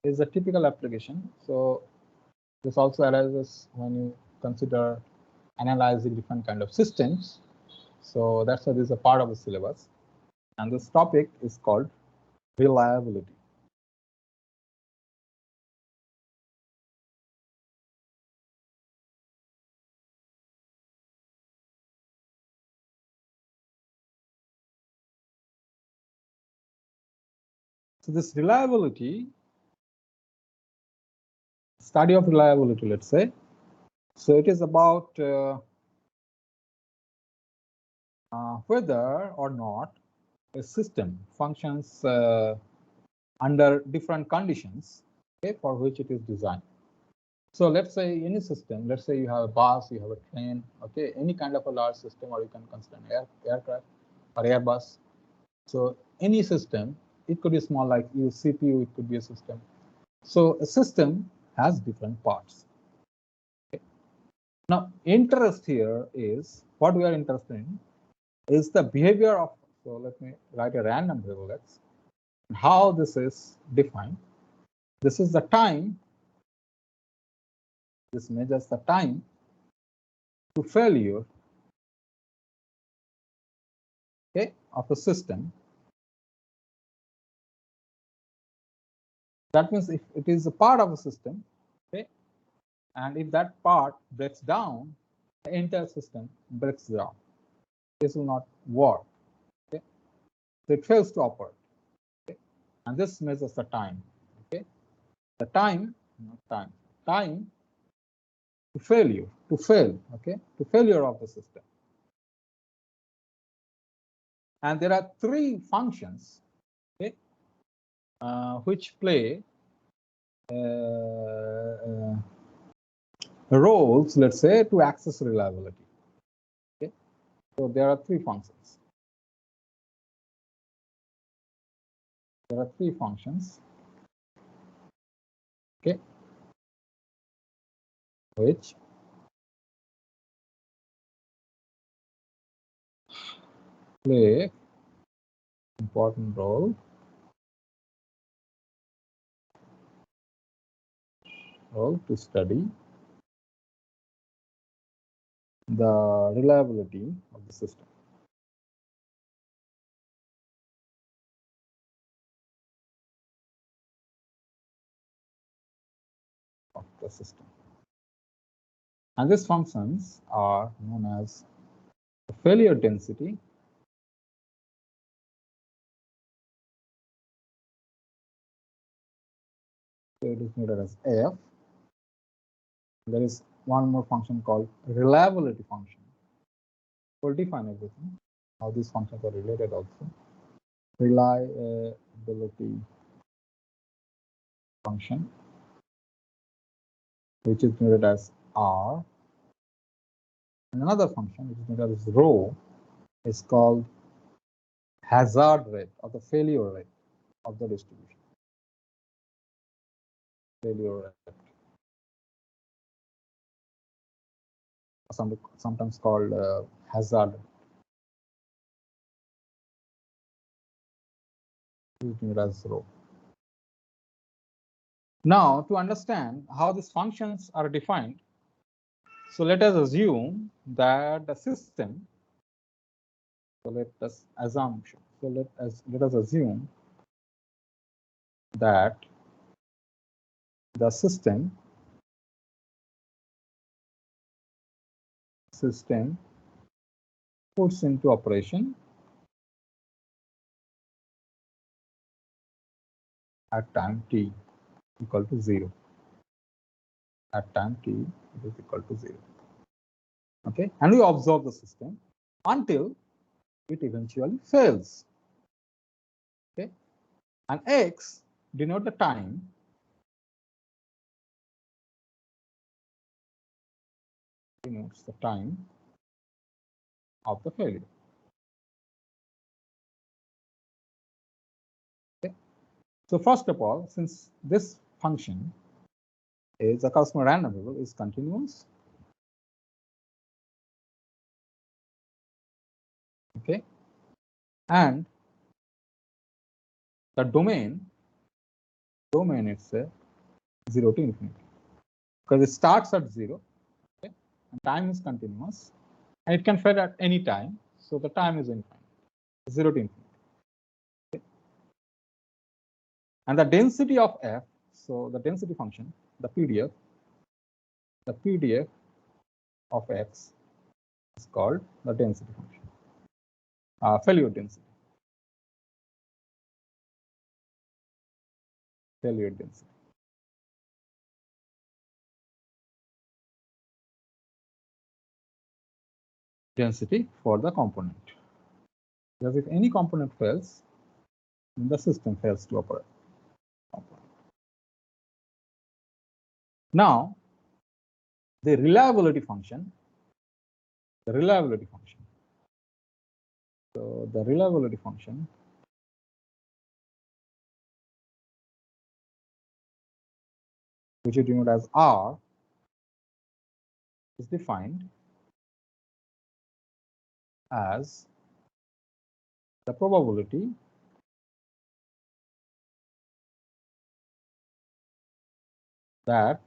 is a typical application. So this also arises when you consider analyzing different kind of systems. So that's why this is a part of the syllabus. And this topic is called reliability. So this reliability, study of reliability, let's say. So it is about whether or not a system functions under different conditions, okay, for which it is designed. So let's say any system, let's say you have a bus, you have a train, okay, any kind of a large system, or you can consider an aircraft or Airbus. So any system, it could be small, like your CPU, it could be a system. So a system has different parts. Okay. Now, interest here is, what we are interested in is the behavior of, so let me write a random variable x, how this is defined. This is the time, this measures the time to failure, okay, of a system. That means if it is a part of a system, okay, and if that part breaks down, the entire system breaks down. This will not work. Okay, so it fails to operate. Okay, and this measures the time. Okay, the time, not time to failure, to fail. Okay, to failure of the system. And there are three functions, okay, which play roles, let's say, to access reliability. Okay, so there are three functions. There are three functions, okay, which play important role to study the reliability of the system. Of the system. And these functions are known as the failure density, so it is noted as F. There is one more function called reliability function. We'll define everything, how these functions are related also. Reliability function, which is noted as R. And another function, which is noted as rho, is called hazard rate, or the failure rate of the distribution. Failure rate. Sometimes called hazard. As rho. Now, to understand how these functions are defined, so let us assume that the system, so let us assume that the system puts into operation at time t equal to 0. At time t it is equal to 0. Okay, and we observe the system until it eventually fails. Okay, and x denote the time denotes the time of the failure. Okay. So first of all, since this function is a customer random variable is continuous, okay, and the domain is 0 to infinity because it starts at 0, okay, and time is continuous, and it can fail at any time, so the time is infinite, 0 to infinity. Okay. And the density of f, so the density function, the PDF of x is called the density function, failure density. Failure density. Density for the component. Because if any component fails, then the system fails to operate. Now, the reliability function. So the reliability function which is denoted as R is defined as the probability that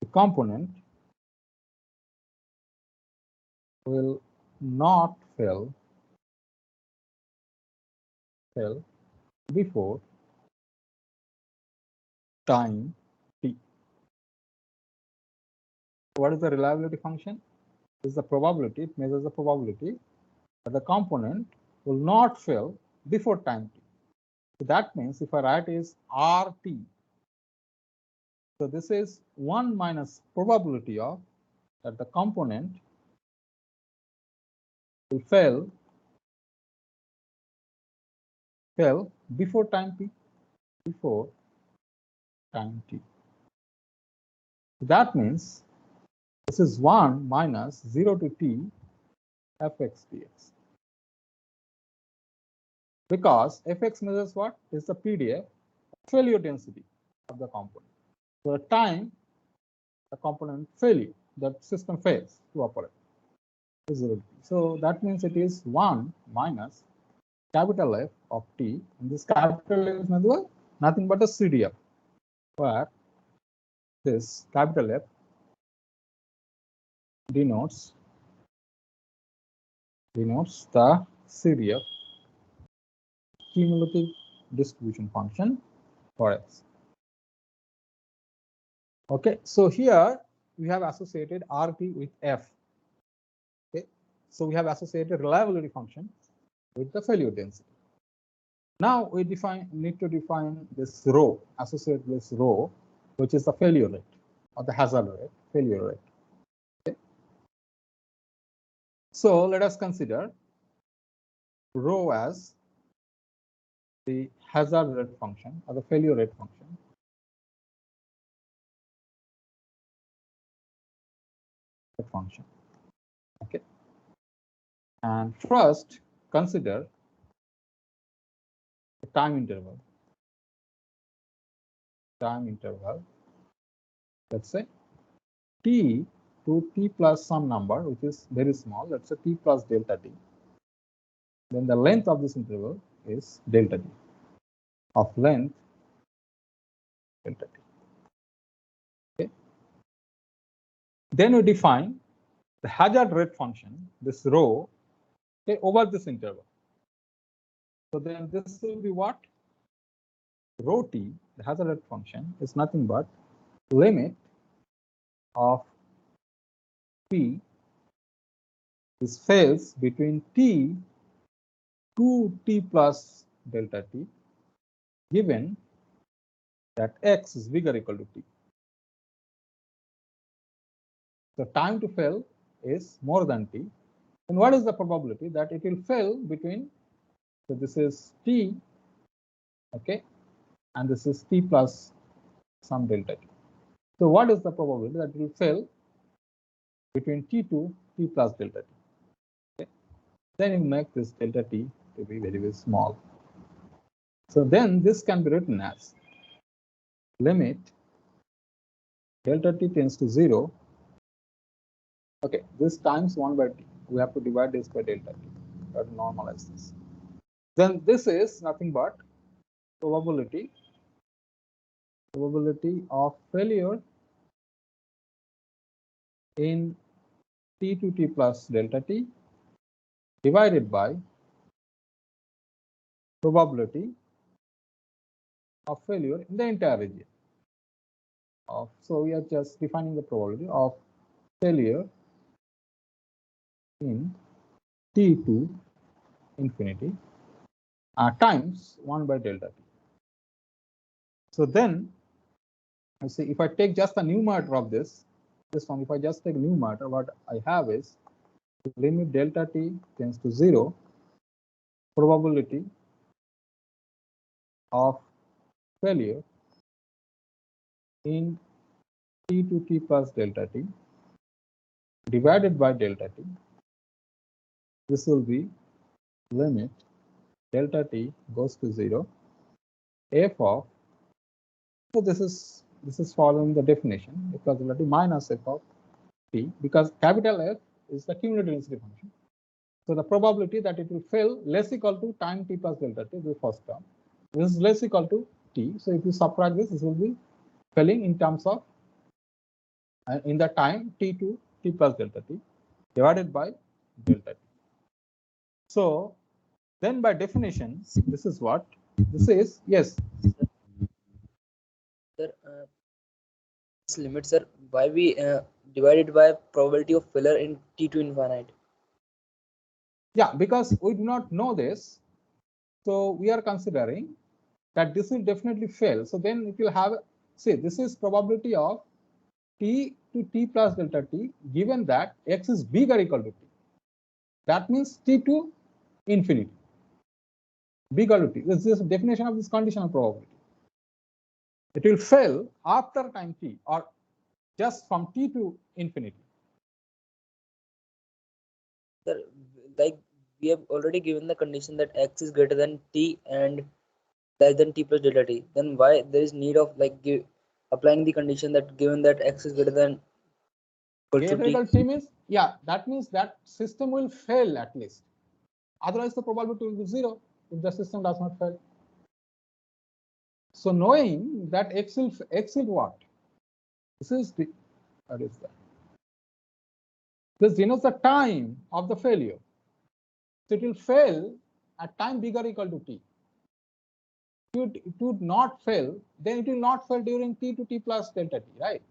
the component will not fail before time t. What is the reliability function? This is the probability. It measures the probability that the component will not fail before time t. So that means if I write is RT, so this is 1 minus probability of that the component will fail before time t. Before time t. So that means this is 1 minus 0 to t fx dx. Because fx measures what is the PDF failure density of the component. So the time the component failure, the system fails to operate is 0 to t. So that means it is 1 minus capital F of t, and this capital F is nothing but a CDF, where this capital F denotes the CDF, cumulative distribution function for x. Okay, so here we have associated RT with F. Okay, so we have associated reliability function with the failure density. Now we need to define this rho, associate this rho, which is the failure rate or the hazard rate, failure rate. Okay. So let us consider rho as the hazard rate function or the failure rate function. Okay. And first consider the time interval. Let's say t to t plus some number, which is very small. Let's say t plus delta t. Then the length of this interval is delta t, of length delta t. Okay. Then we define the hazard rate function, this rho, okay, over this interval. So then this will be what? Rho t, the hazard rate function, is nothing but limit of p. This fails between t to t plus delta t, given that x is bigger or equal to t. So time to fail is more than t. And what is the probability that it will fail between, so this is t Okay, and this is t plus some delta t. So what is the probability that it will fail between t to t plus delta t? Okay. Then you make this delta t to be very, very small. So then this can be written as limit delta t tends to 0. Okay, this times 1 by t. We have to divide this by delta t. We have to normalize this. Then this is nothing but probability of failure in t to t plus delta t divided by probability of failure in the entire region. So we are just defining the probability of failure in t to infinity times 1 by delta t. So then I see if I take just the numerator of this one, if I just take numerator, what I have is limit delta t tends to 0, probability of failure in t to t plus delta t divided by delta t. This will be limit delta t goes to 0 f of, so this is following the definition, f plus delta t minus f of t, because capital F is the cumulative density function. So the probability that it will fail less equal to time t plus delta t, the first term. This is less equal to t. So if you subtract this, this will be failing in terms of in the time t to t plus delta t divided by delta t. So then by definition, this is what this is. Yes. Sir, this limit, sir, why we divided by probability of failure in t to infinite? Yeah, because we do not know this, so we are considering that this will definitely fail. So then it will have, see, this is probability of t to t plus delta t given that x is bigger or equal to t. That means t to infinity, bigger to t. This is the definition of this conditional probability. It will fail after time t or just from t to infinity. Sir, like we have already given the condition that x is greater than t and less than t plus delta t. Then why there is need of like applying the condition that given that x is greater than equal to T means, yeah, that means that system will fail at least. Otherwise, the probability will be 0 if the system does not fail. So knowing that x will what? This is the, what is that? This denotes the time of the failure. So it will fail at time bigger or equal to t. If it would not fail, then it will not fail during t to t plus delta t, right?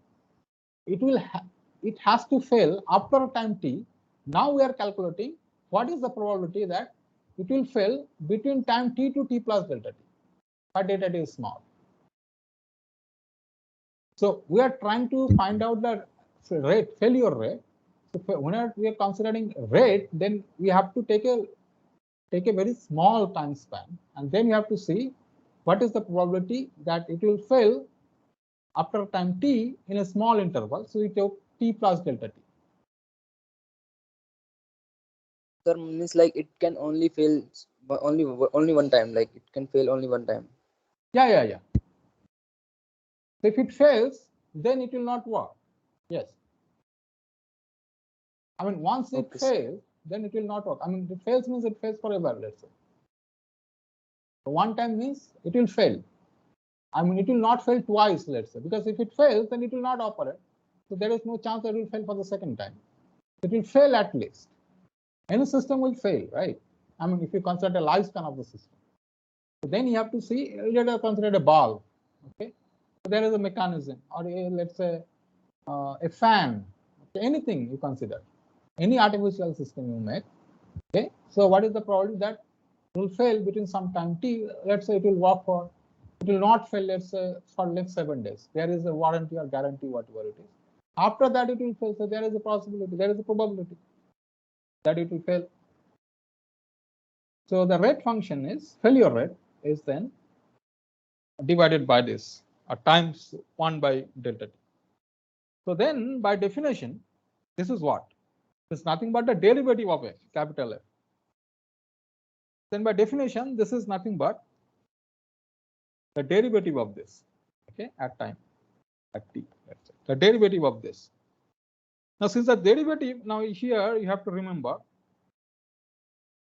It has to fail after time t. Now we are calculating what is the probability that it will fail between time t to t plus delta t, but delta t is small. So we are trying to find out the failure rate. So whenever we are considering rate, then we have to take a very small time span, and then you have to see what is the probability that it will fail after time t in a small interval. So we take t plus delta t. Sir, means like it can only fail only one time, like it can fail only one time. Yeah. So if it fails, then it will not work. Yes. I mean, once it fails, then it will not work. I mean, it fails means it fails forever, let's say. So one time means it will fail. I mean, it will not fail twice, let's say, because if it fails, then it will not operate. So there is no chance that it will fail for the second time. It will fail at least. Any system will fail, right? I mean, if you consider the lifespan of the system. So then you have to see, you have to consider a ball, okay? So there is a mechanism, or let's say a fan, okay? Anything you consider, any artificial system you make, okay? So what is the probability that it will fail between some time t? Let's say it will work for, it will not fail, let's say, for next 7 days. There is a warranty or guarantee, whatever it is. After that, it will fail. So there is a possibility, there is a probability that it will fail. So the rate function is, failure rate is then divided by this times 1 by delta t. So then by definition, this is what? It's nothing but the derivative of f, capital F. Then by definition, this is nothing but the derivative of this, okay, at time, at t, let's say, the derivative of this. Now, since the derivative, now here you have to remember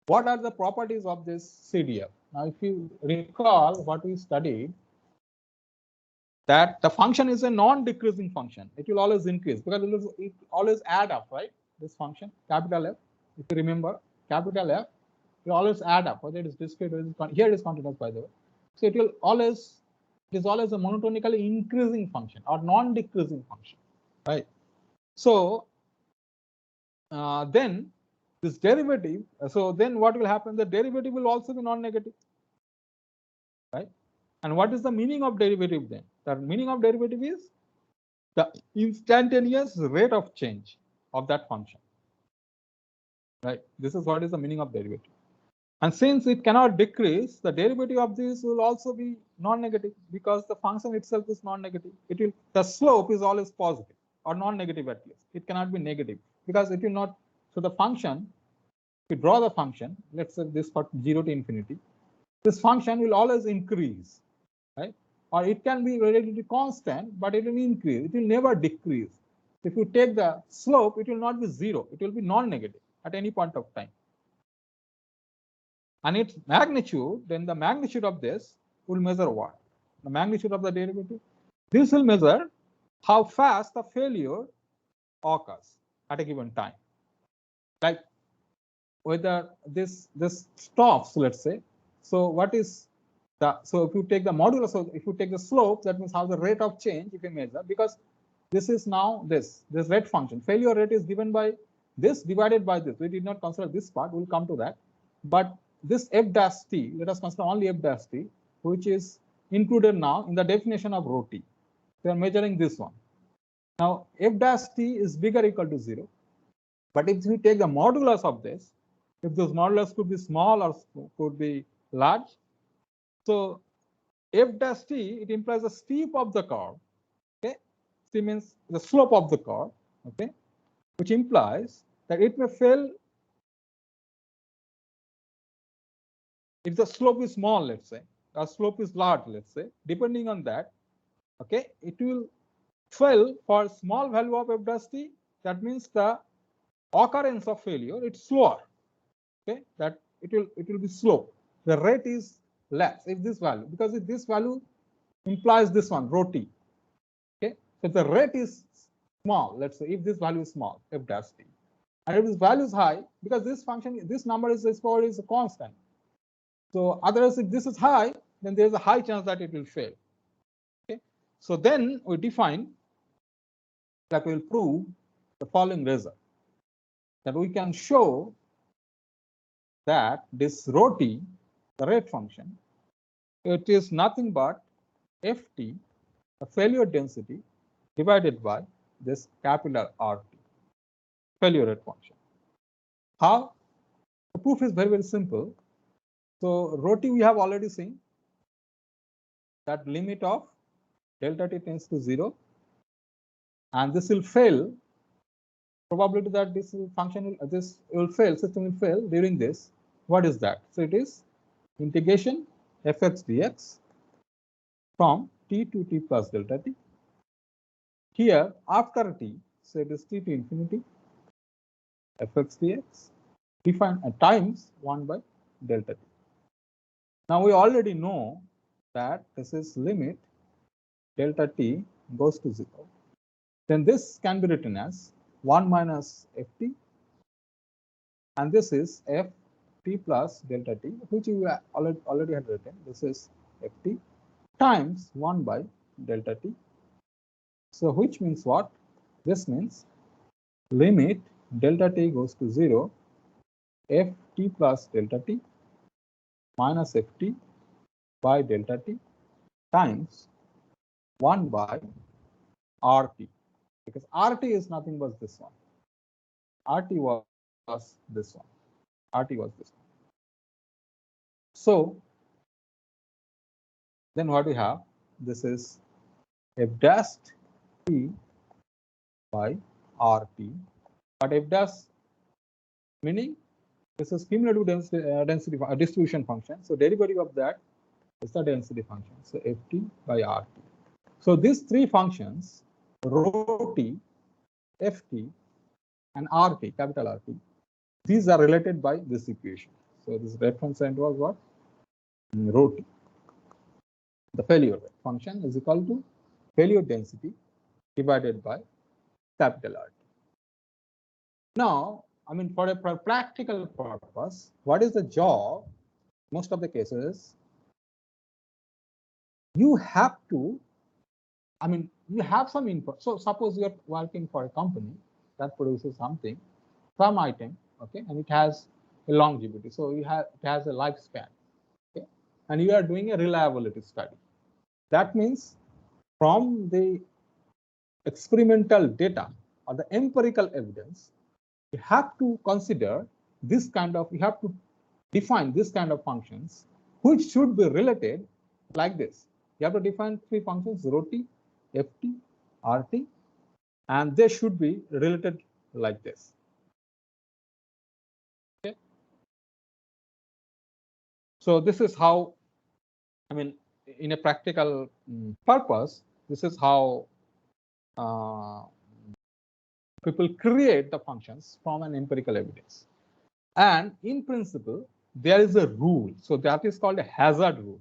what are the properties of this CDF. Now, if you recall what we studied, that the function is a non-decreasing function. It will always increase because it will always add up, right? This function, capital F, if you remember, capital F, will always add up, whether it is discrete or here it is continuous, by the way. So it will always, it is always a monotonically increasing function or non-decreasing function, right? So then this derivative, so then what will happen? The derivative will also be non-negative, right? And what is the meaning of derivative then? The meaning of derivative is the instantaneous rate of change of that function, right? This is what is the meaning of derivative. And since it cannot decrease, the derivative of this will also be non-negative because the function itself is non-negative. It will, the slope is always positive or non-negative at least. It cannot be negative because it will not. So the function, if you draw the function, let's say this for 0 to infinity, this function will always increase, right? Or it can be relatively constant, but it will increase. It will never decrease. If you take the slope, it will not be 0. It will be non-negative at any point of time. And its magnitude, then the magnitude of this will measure what? The magnitude of the derivative. This will measure how fast the failure occurs at a given time. Like whether this stops, let's say. So what is the, so if you take the modulus, so if you take the slope, that means how the rate of change if you measure, because this is now this rate function. Failure rate is given by this divided by this. We did not consider this part, we'll come to that. But this f dash t, let us consider only f dash t, which is included now in the definition of rho t. We are measuring this one. Now f dash t is bigger or equal to 0. But if we take the modulus of this, if those modulus could be small or could be large, so f dash t, it implies the steep of the curve. Okay, c means the slope of the curve. Okay, which implies that it may fail if the slope is small, let's say, or slope is large, let's say. Depending on that, okay, it will fail for small value of f dash t. That means the occurrence of failure, it's slower. Okay, that it will be slow. The rate is less if this value, because if this value implies this one rho t. Okay, so the rate is small. Let's say if this value is small, f dash t, and if this value is high, because this function, this number is this power is a constant. So otherwise, if this is high, then there is a high chance that it will fail. Okay, so then we define that will prove the following result, that we can show that this rho t, the rate function, it is nothing but ft, the failure density, divided by this capital RT, failure rate function. How? The proof is very, very simple. So rho t we have already seen that limit of delta t tends to 0, and this will fail. Probability that this function will, this will fail, system will fail during this. What is that? So it is integration fx dx from t to t plus delta t. Here after t, so it is t to infinity fx dx defined at times 1 by delta t. Now we already know that this is limit delta t goes to 0. Then this can be written as 1 minus ft, and this is ft plus delta t, which you already had written. This is ft times 1 by delta t. So which means what? This means limit delta t goes to 0, ft plus delta t minus ft by delta t times 1 by RT, because RT is nothing but this one. RT was this one. RT was this one. So then what we have, this is f dash t by RT, but f dash meaning this is cumulative density distribution function. So derivative of that is the density function. So ft by RT. So these three functions, rho t, ft, and RT, capital RT, these are related by this equation. So this reference end was what? Rho t. The failure rate function is equal to failure density divided by capital RT. Now, I mean, for a practical purpose, what is the job? Most of the cases, you have to, I mean, you have some input. So suppose you're working for a company that produces something, some item, okay, and it has a longevity. So it has a lifespan, okay, and you are doing a reliability study. That means from the experimental data or the empirical evidence, you have to consider this kind of, you have to define this kind of functions which should be related like this. You have to define three functions, rho t, ft, RT, and they should be related like this. Okay. So this is how, I mean, in a practical purpose, this is how people create the functions from an empirical evidence. And in principle, there is a rule. So that is called a hazard rule.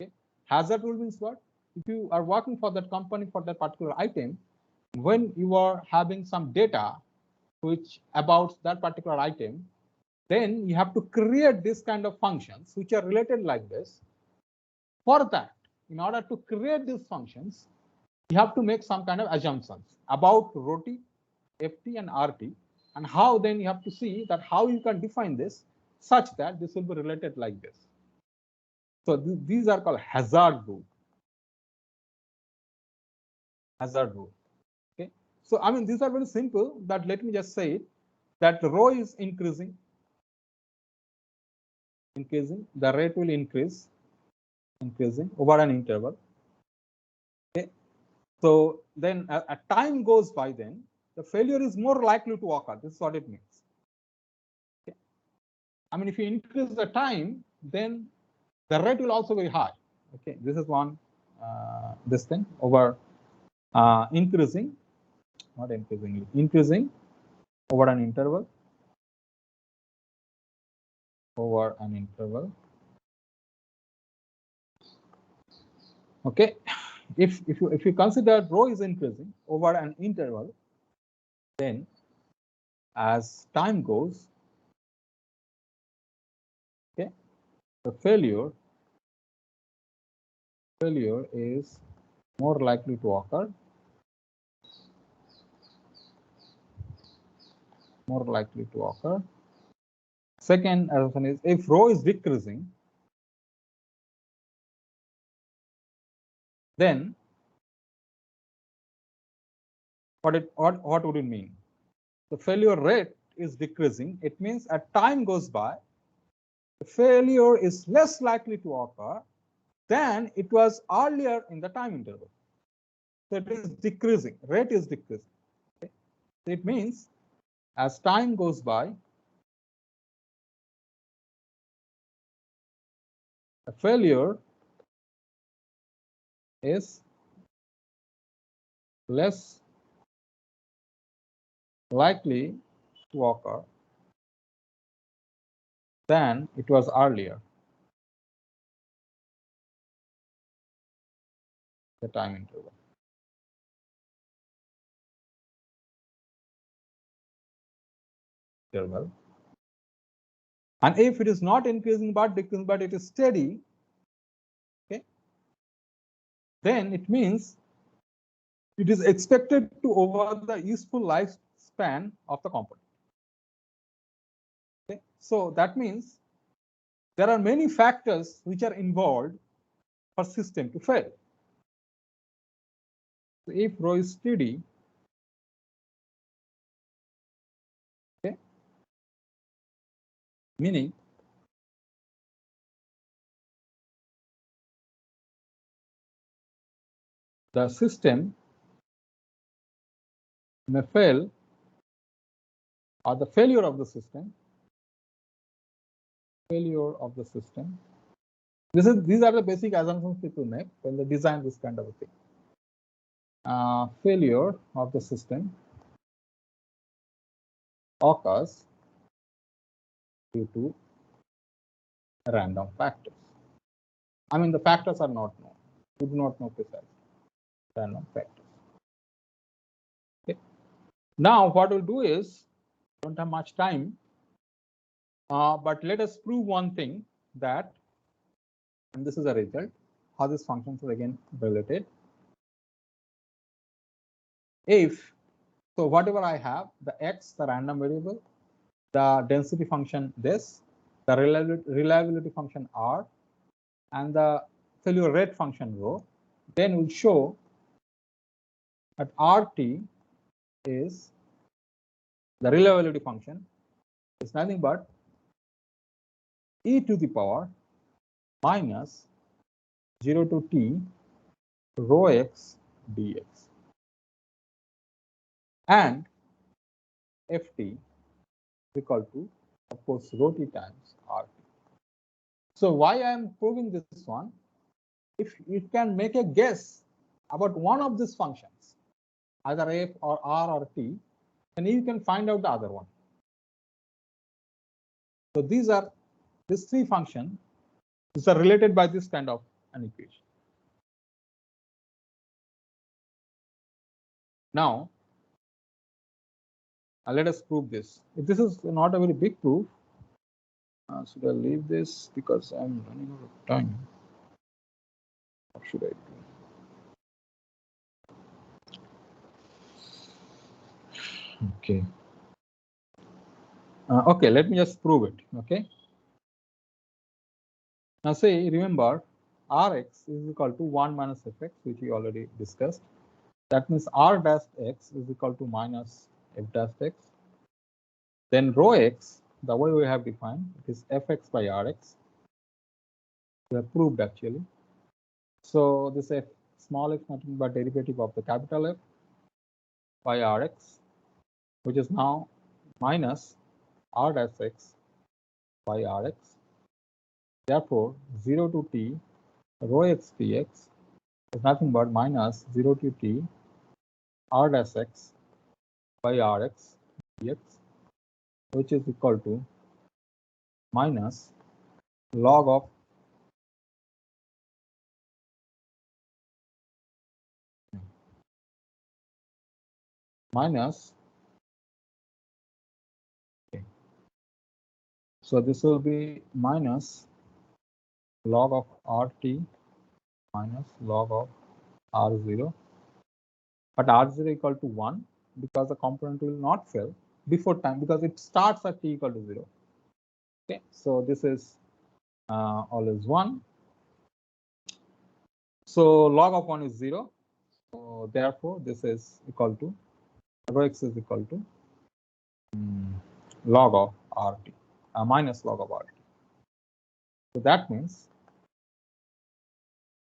Okay. Hazard rule means what? If you are working for that company for that particular item, when you are having some data which about that particular item, then you have to create this kind of functions which are related like this. For that, in order to create these functions, you have to make some kind of assumptions about rho t, ft, and RT, and how then you have to see that how you can define this such that this will be related like this. So these are called hazard rule. Hazard rule. Okay. So I mean, these are very simple. That let me just say it, that rho is increasing. The rate will increasing over an interval. Okay. So then a time goes by, then the failure is more likely to occur. This is what it means. Okay. I mean, if you increase the time, then the rate will also be high. Okay, this is one this thing over increasing over an interval Okay, if you consider rho is increasing over an interval, then as time goes, okay, the failure is more likely to occur. Second assumption is if rho is decreasing, then what would it mean? The failure rate is decreasing. It means as time goes by, the failure is less likely to occur than it was earlier in the time interval. So it is decreasing. Rate is decreasing. Okay? It means as time goes by, a failure is less likely to occur than it was earlier, the time interval. And if it is not increasing but decreasing, but it is steady, okay, then it means it is expected to over the useful lifespan of the component. Okay, so that means there are many factors which are involved for system to fail. So if rho is steady, okay, meaning the system may fail, or the failure of the system. Failure of the system. These are the basic assumptions people make when they design this kind of a thing. Failure of the system occurs due to random factors. I mean, the factors are not known. We do not know precisely random factors. Okay. Now, what we'll do is, don't have much time, but let us prove one thing, that, and this is a result, how these functions are again related. If, so whatever I have, the x, the random variable, the density function this, the reliability function r, and the failure rate function rho, then we'll show that RT is the reliability function is nothing but e to the power minus 0 to t rho x dx, and ft is equal to, of course, rho t times RT. So why I am proving this one? If you can make a guess about one of these functions, either f or r or t, then you can find out the other one. So these three functions. These are related by this kind of an equation. Now, let us prove this. If this is not a very big proof, should I leave this because I'm running out of time? What should I do? Okay. Okay, let me just prove it. Okay. Now, say, remember, Rx is equal to 1 minus fx, which we already discussed. That means R dash x is equal to minus f dash x. Then rho x, the way we have defined, it is fx by Rx. We have proved actually. So this f small f nothing but derivative of the capital F by Rx, which is now minus R dash x by Rx. Therefore, 0 to t rho x dx is nothing but minus 0 to t R dash x by Rx dx, which is equal to minus log of minus. Okay. So this will be minus log of RT minus log of R0, but R0 equal to 1 because the component will not fail before time because it starts at t equal to 0. Okay, so this is always 1. So log of 1 is 0. So therefore, this is equal to rho x is equal to log of RT minus log of RT. So that means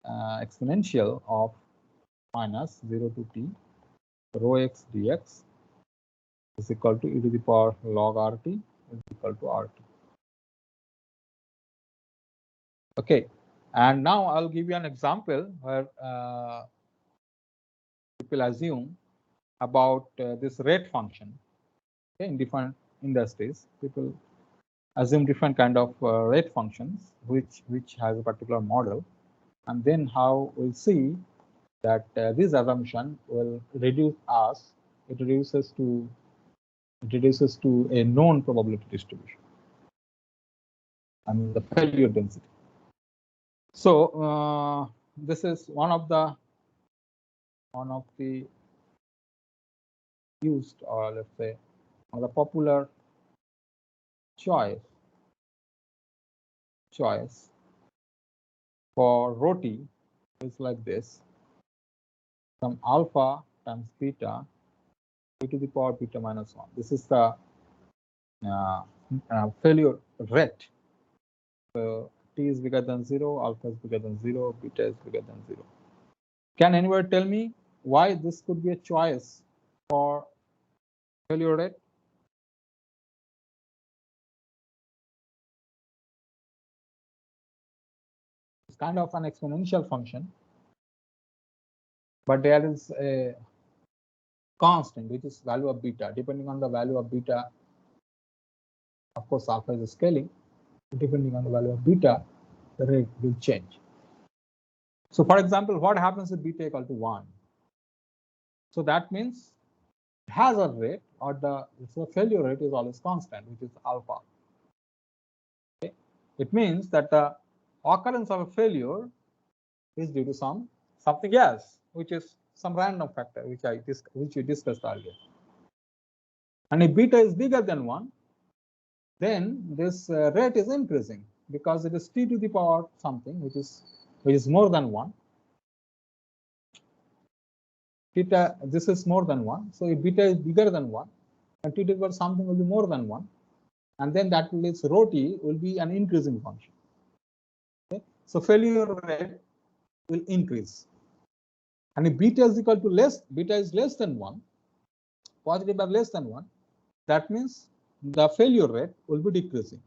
exponential of minus 0 to t rho x dx is equal to e to the power log RT is equal to RT. Okay, and now I'll give you an example where people assume about this rate function. Okay, in different industries, people assume different kind of rate functions which has a particular model, and then how we'll see that this assumption will reduce us. It reduces to a known probability distribution. I mean the failure density. So this is one of the used, or let's say one of the popular choice for rho t is like this: some alpha times beta e to the power beta minus 1. This is the failure rate. So t is bigger than 0, alpha is bigger than 0, beta is bigger than 0. Can anybody tell me why this could be a choice for failure rate? It's kind of an exponential function, but there is a constant which is value of beta. Depending on the value of beta, of course alpha is scaling. Depending on the value of beta, the rate will change. So for example, what happens if beta equal to 1? So that means hazard rate or the failure rate is always constant, which is alpha. Okay? It means that the occurrence of a failure is due to something else, which is some random factor, which we discussed earlier. And if beta is bigger than 1, then this rate is increasing because it is t to the power something which is more than 1. Theta, this is more than 1. So if beta is bigger than 1, and t to the power something will be more than 1, and then that means rho t will be an increasing function. Okay? So failure rate will increase. And if beta is equal to beta is less than 1, positive or less than 1, that means the failure rate will be decreasing.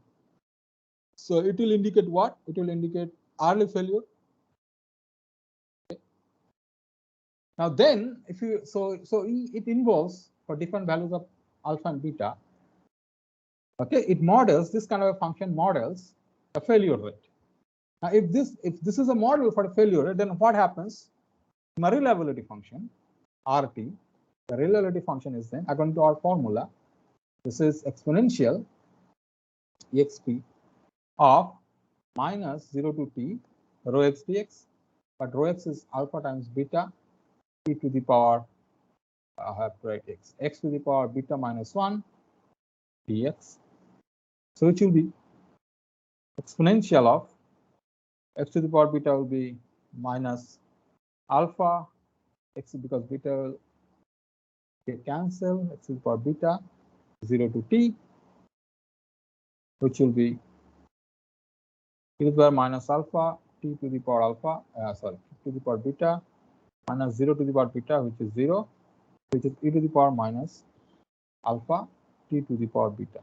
So it will indicate what? It will indicate early failure. Okay. Now then, if you it involves for different values of alpha and beta. Okay, it models this kind of a function models a failure rate. Now, if this is a model for a failure rate, then what happens? My reliability function RT, the reliability function is then according to our formula. This is exponential exp of minus 0 to t rho x dx, but rho x is alpha times beta t to the power I have to write x to the power beta minus 1 dx. So it will be exponential of x to the power beta will be minus alpha x because beta will get cancelled, x to the power beta 0 to t, which will be t to the power minus alpha t to the power alpha, to the power beta minus 0 to the power beta, which is 0, which is e to the power minus alpha t to the power beta.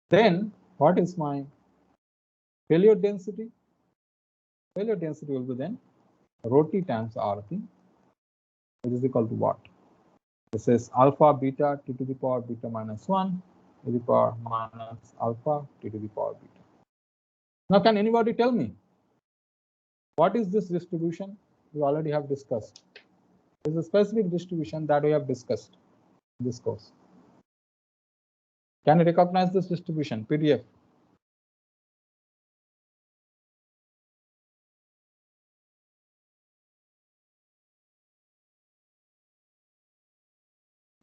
Then what is my failure density? Failure density will be then rho t times RT, which is equal to what? This is alpha beta t to the power beta minus 1 to the power minus alpha t to the power beta. Now, can anybody tell me what is this distribution? We already have discussed. This is a specific distribution that we have discussed in this course. Can you recognize this distribution? PDF.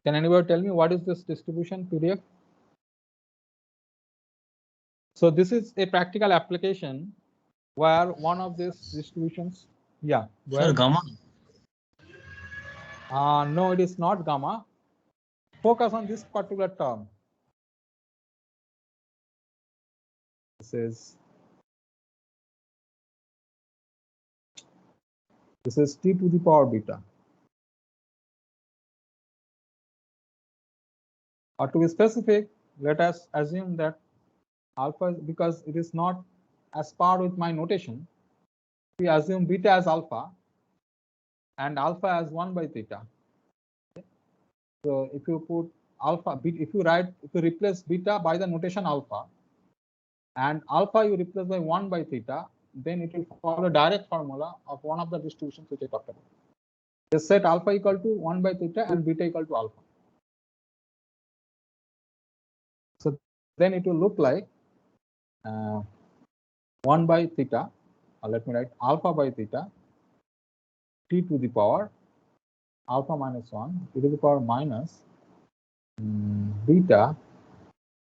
Can anybody tell me what is this distribution? PDF. So this is a practical application where one of these distributions, yeah. Sir, gamma. No, it is not gamma. Focus on this particular term. This is t to the power beta. Or to be specific, let us assume that alpha, because it is not as par with my notation, we assume beta as alpha and alpha as 1 by theta. Okay. So if you put alpha, if you replace beta by the notation alpha and alpha you replace by 1 by theta, then it will follow direct formula of one of the distributions which I talked about. Just set alpha equal to 1 by theta and beta equal to alpha. So then it will look like 1 by theta, or let me write alpha by theta t to the power alpha minus 1 e to the power minus beta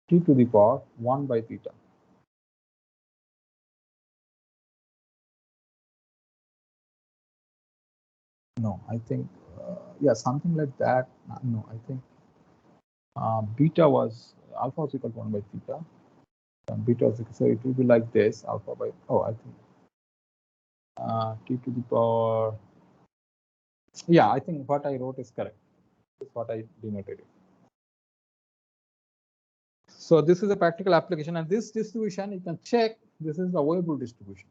t to the power 1 by theta. No, I think, yeah, something like that. No, I think beta was alpha was equal to 1 by theta. And beta was, so it will be like this alpha by, I think t to the power Yeah, I think what I wrote is correct. This is what I denoted it. So this is a practical application, and this distribution you can check. This is the Weibull distribution.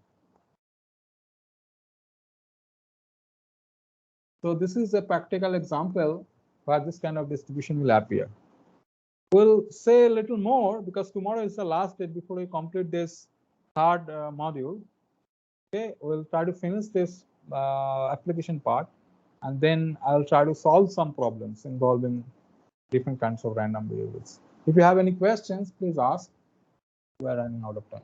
So this is a practical example where this kind of distribution will appear. We'll say a little more because tomorrow is the last day before we complete this third module. Okay, we'll try to finish this application part, and then I'll try to solve some problems involving different kinds of random variables. If you have any questions, please ask. We are running out of time.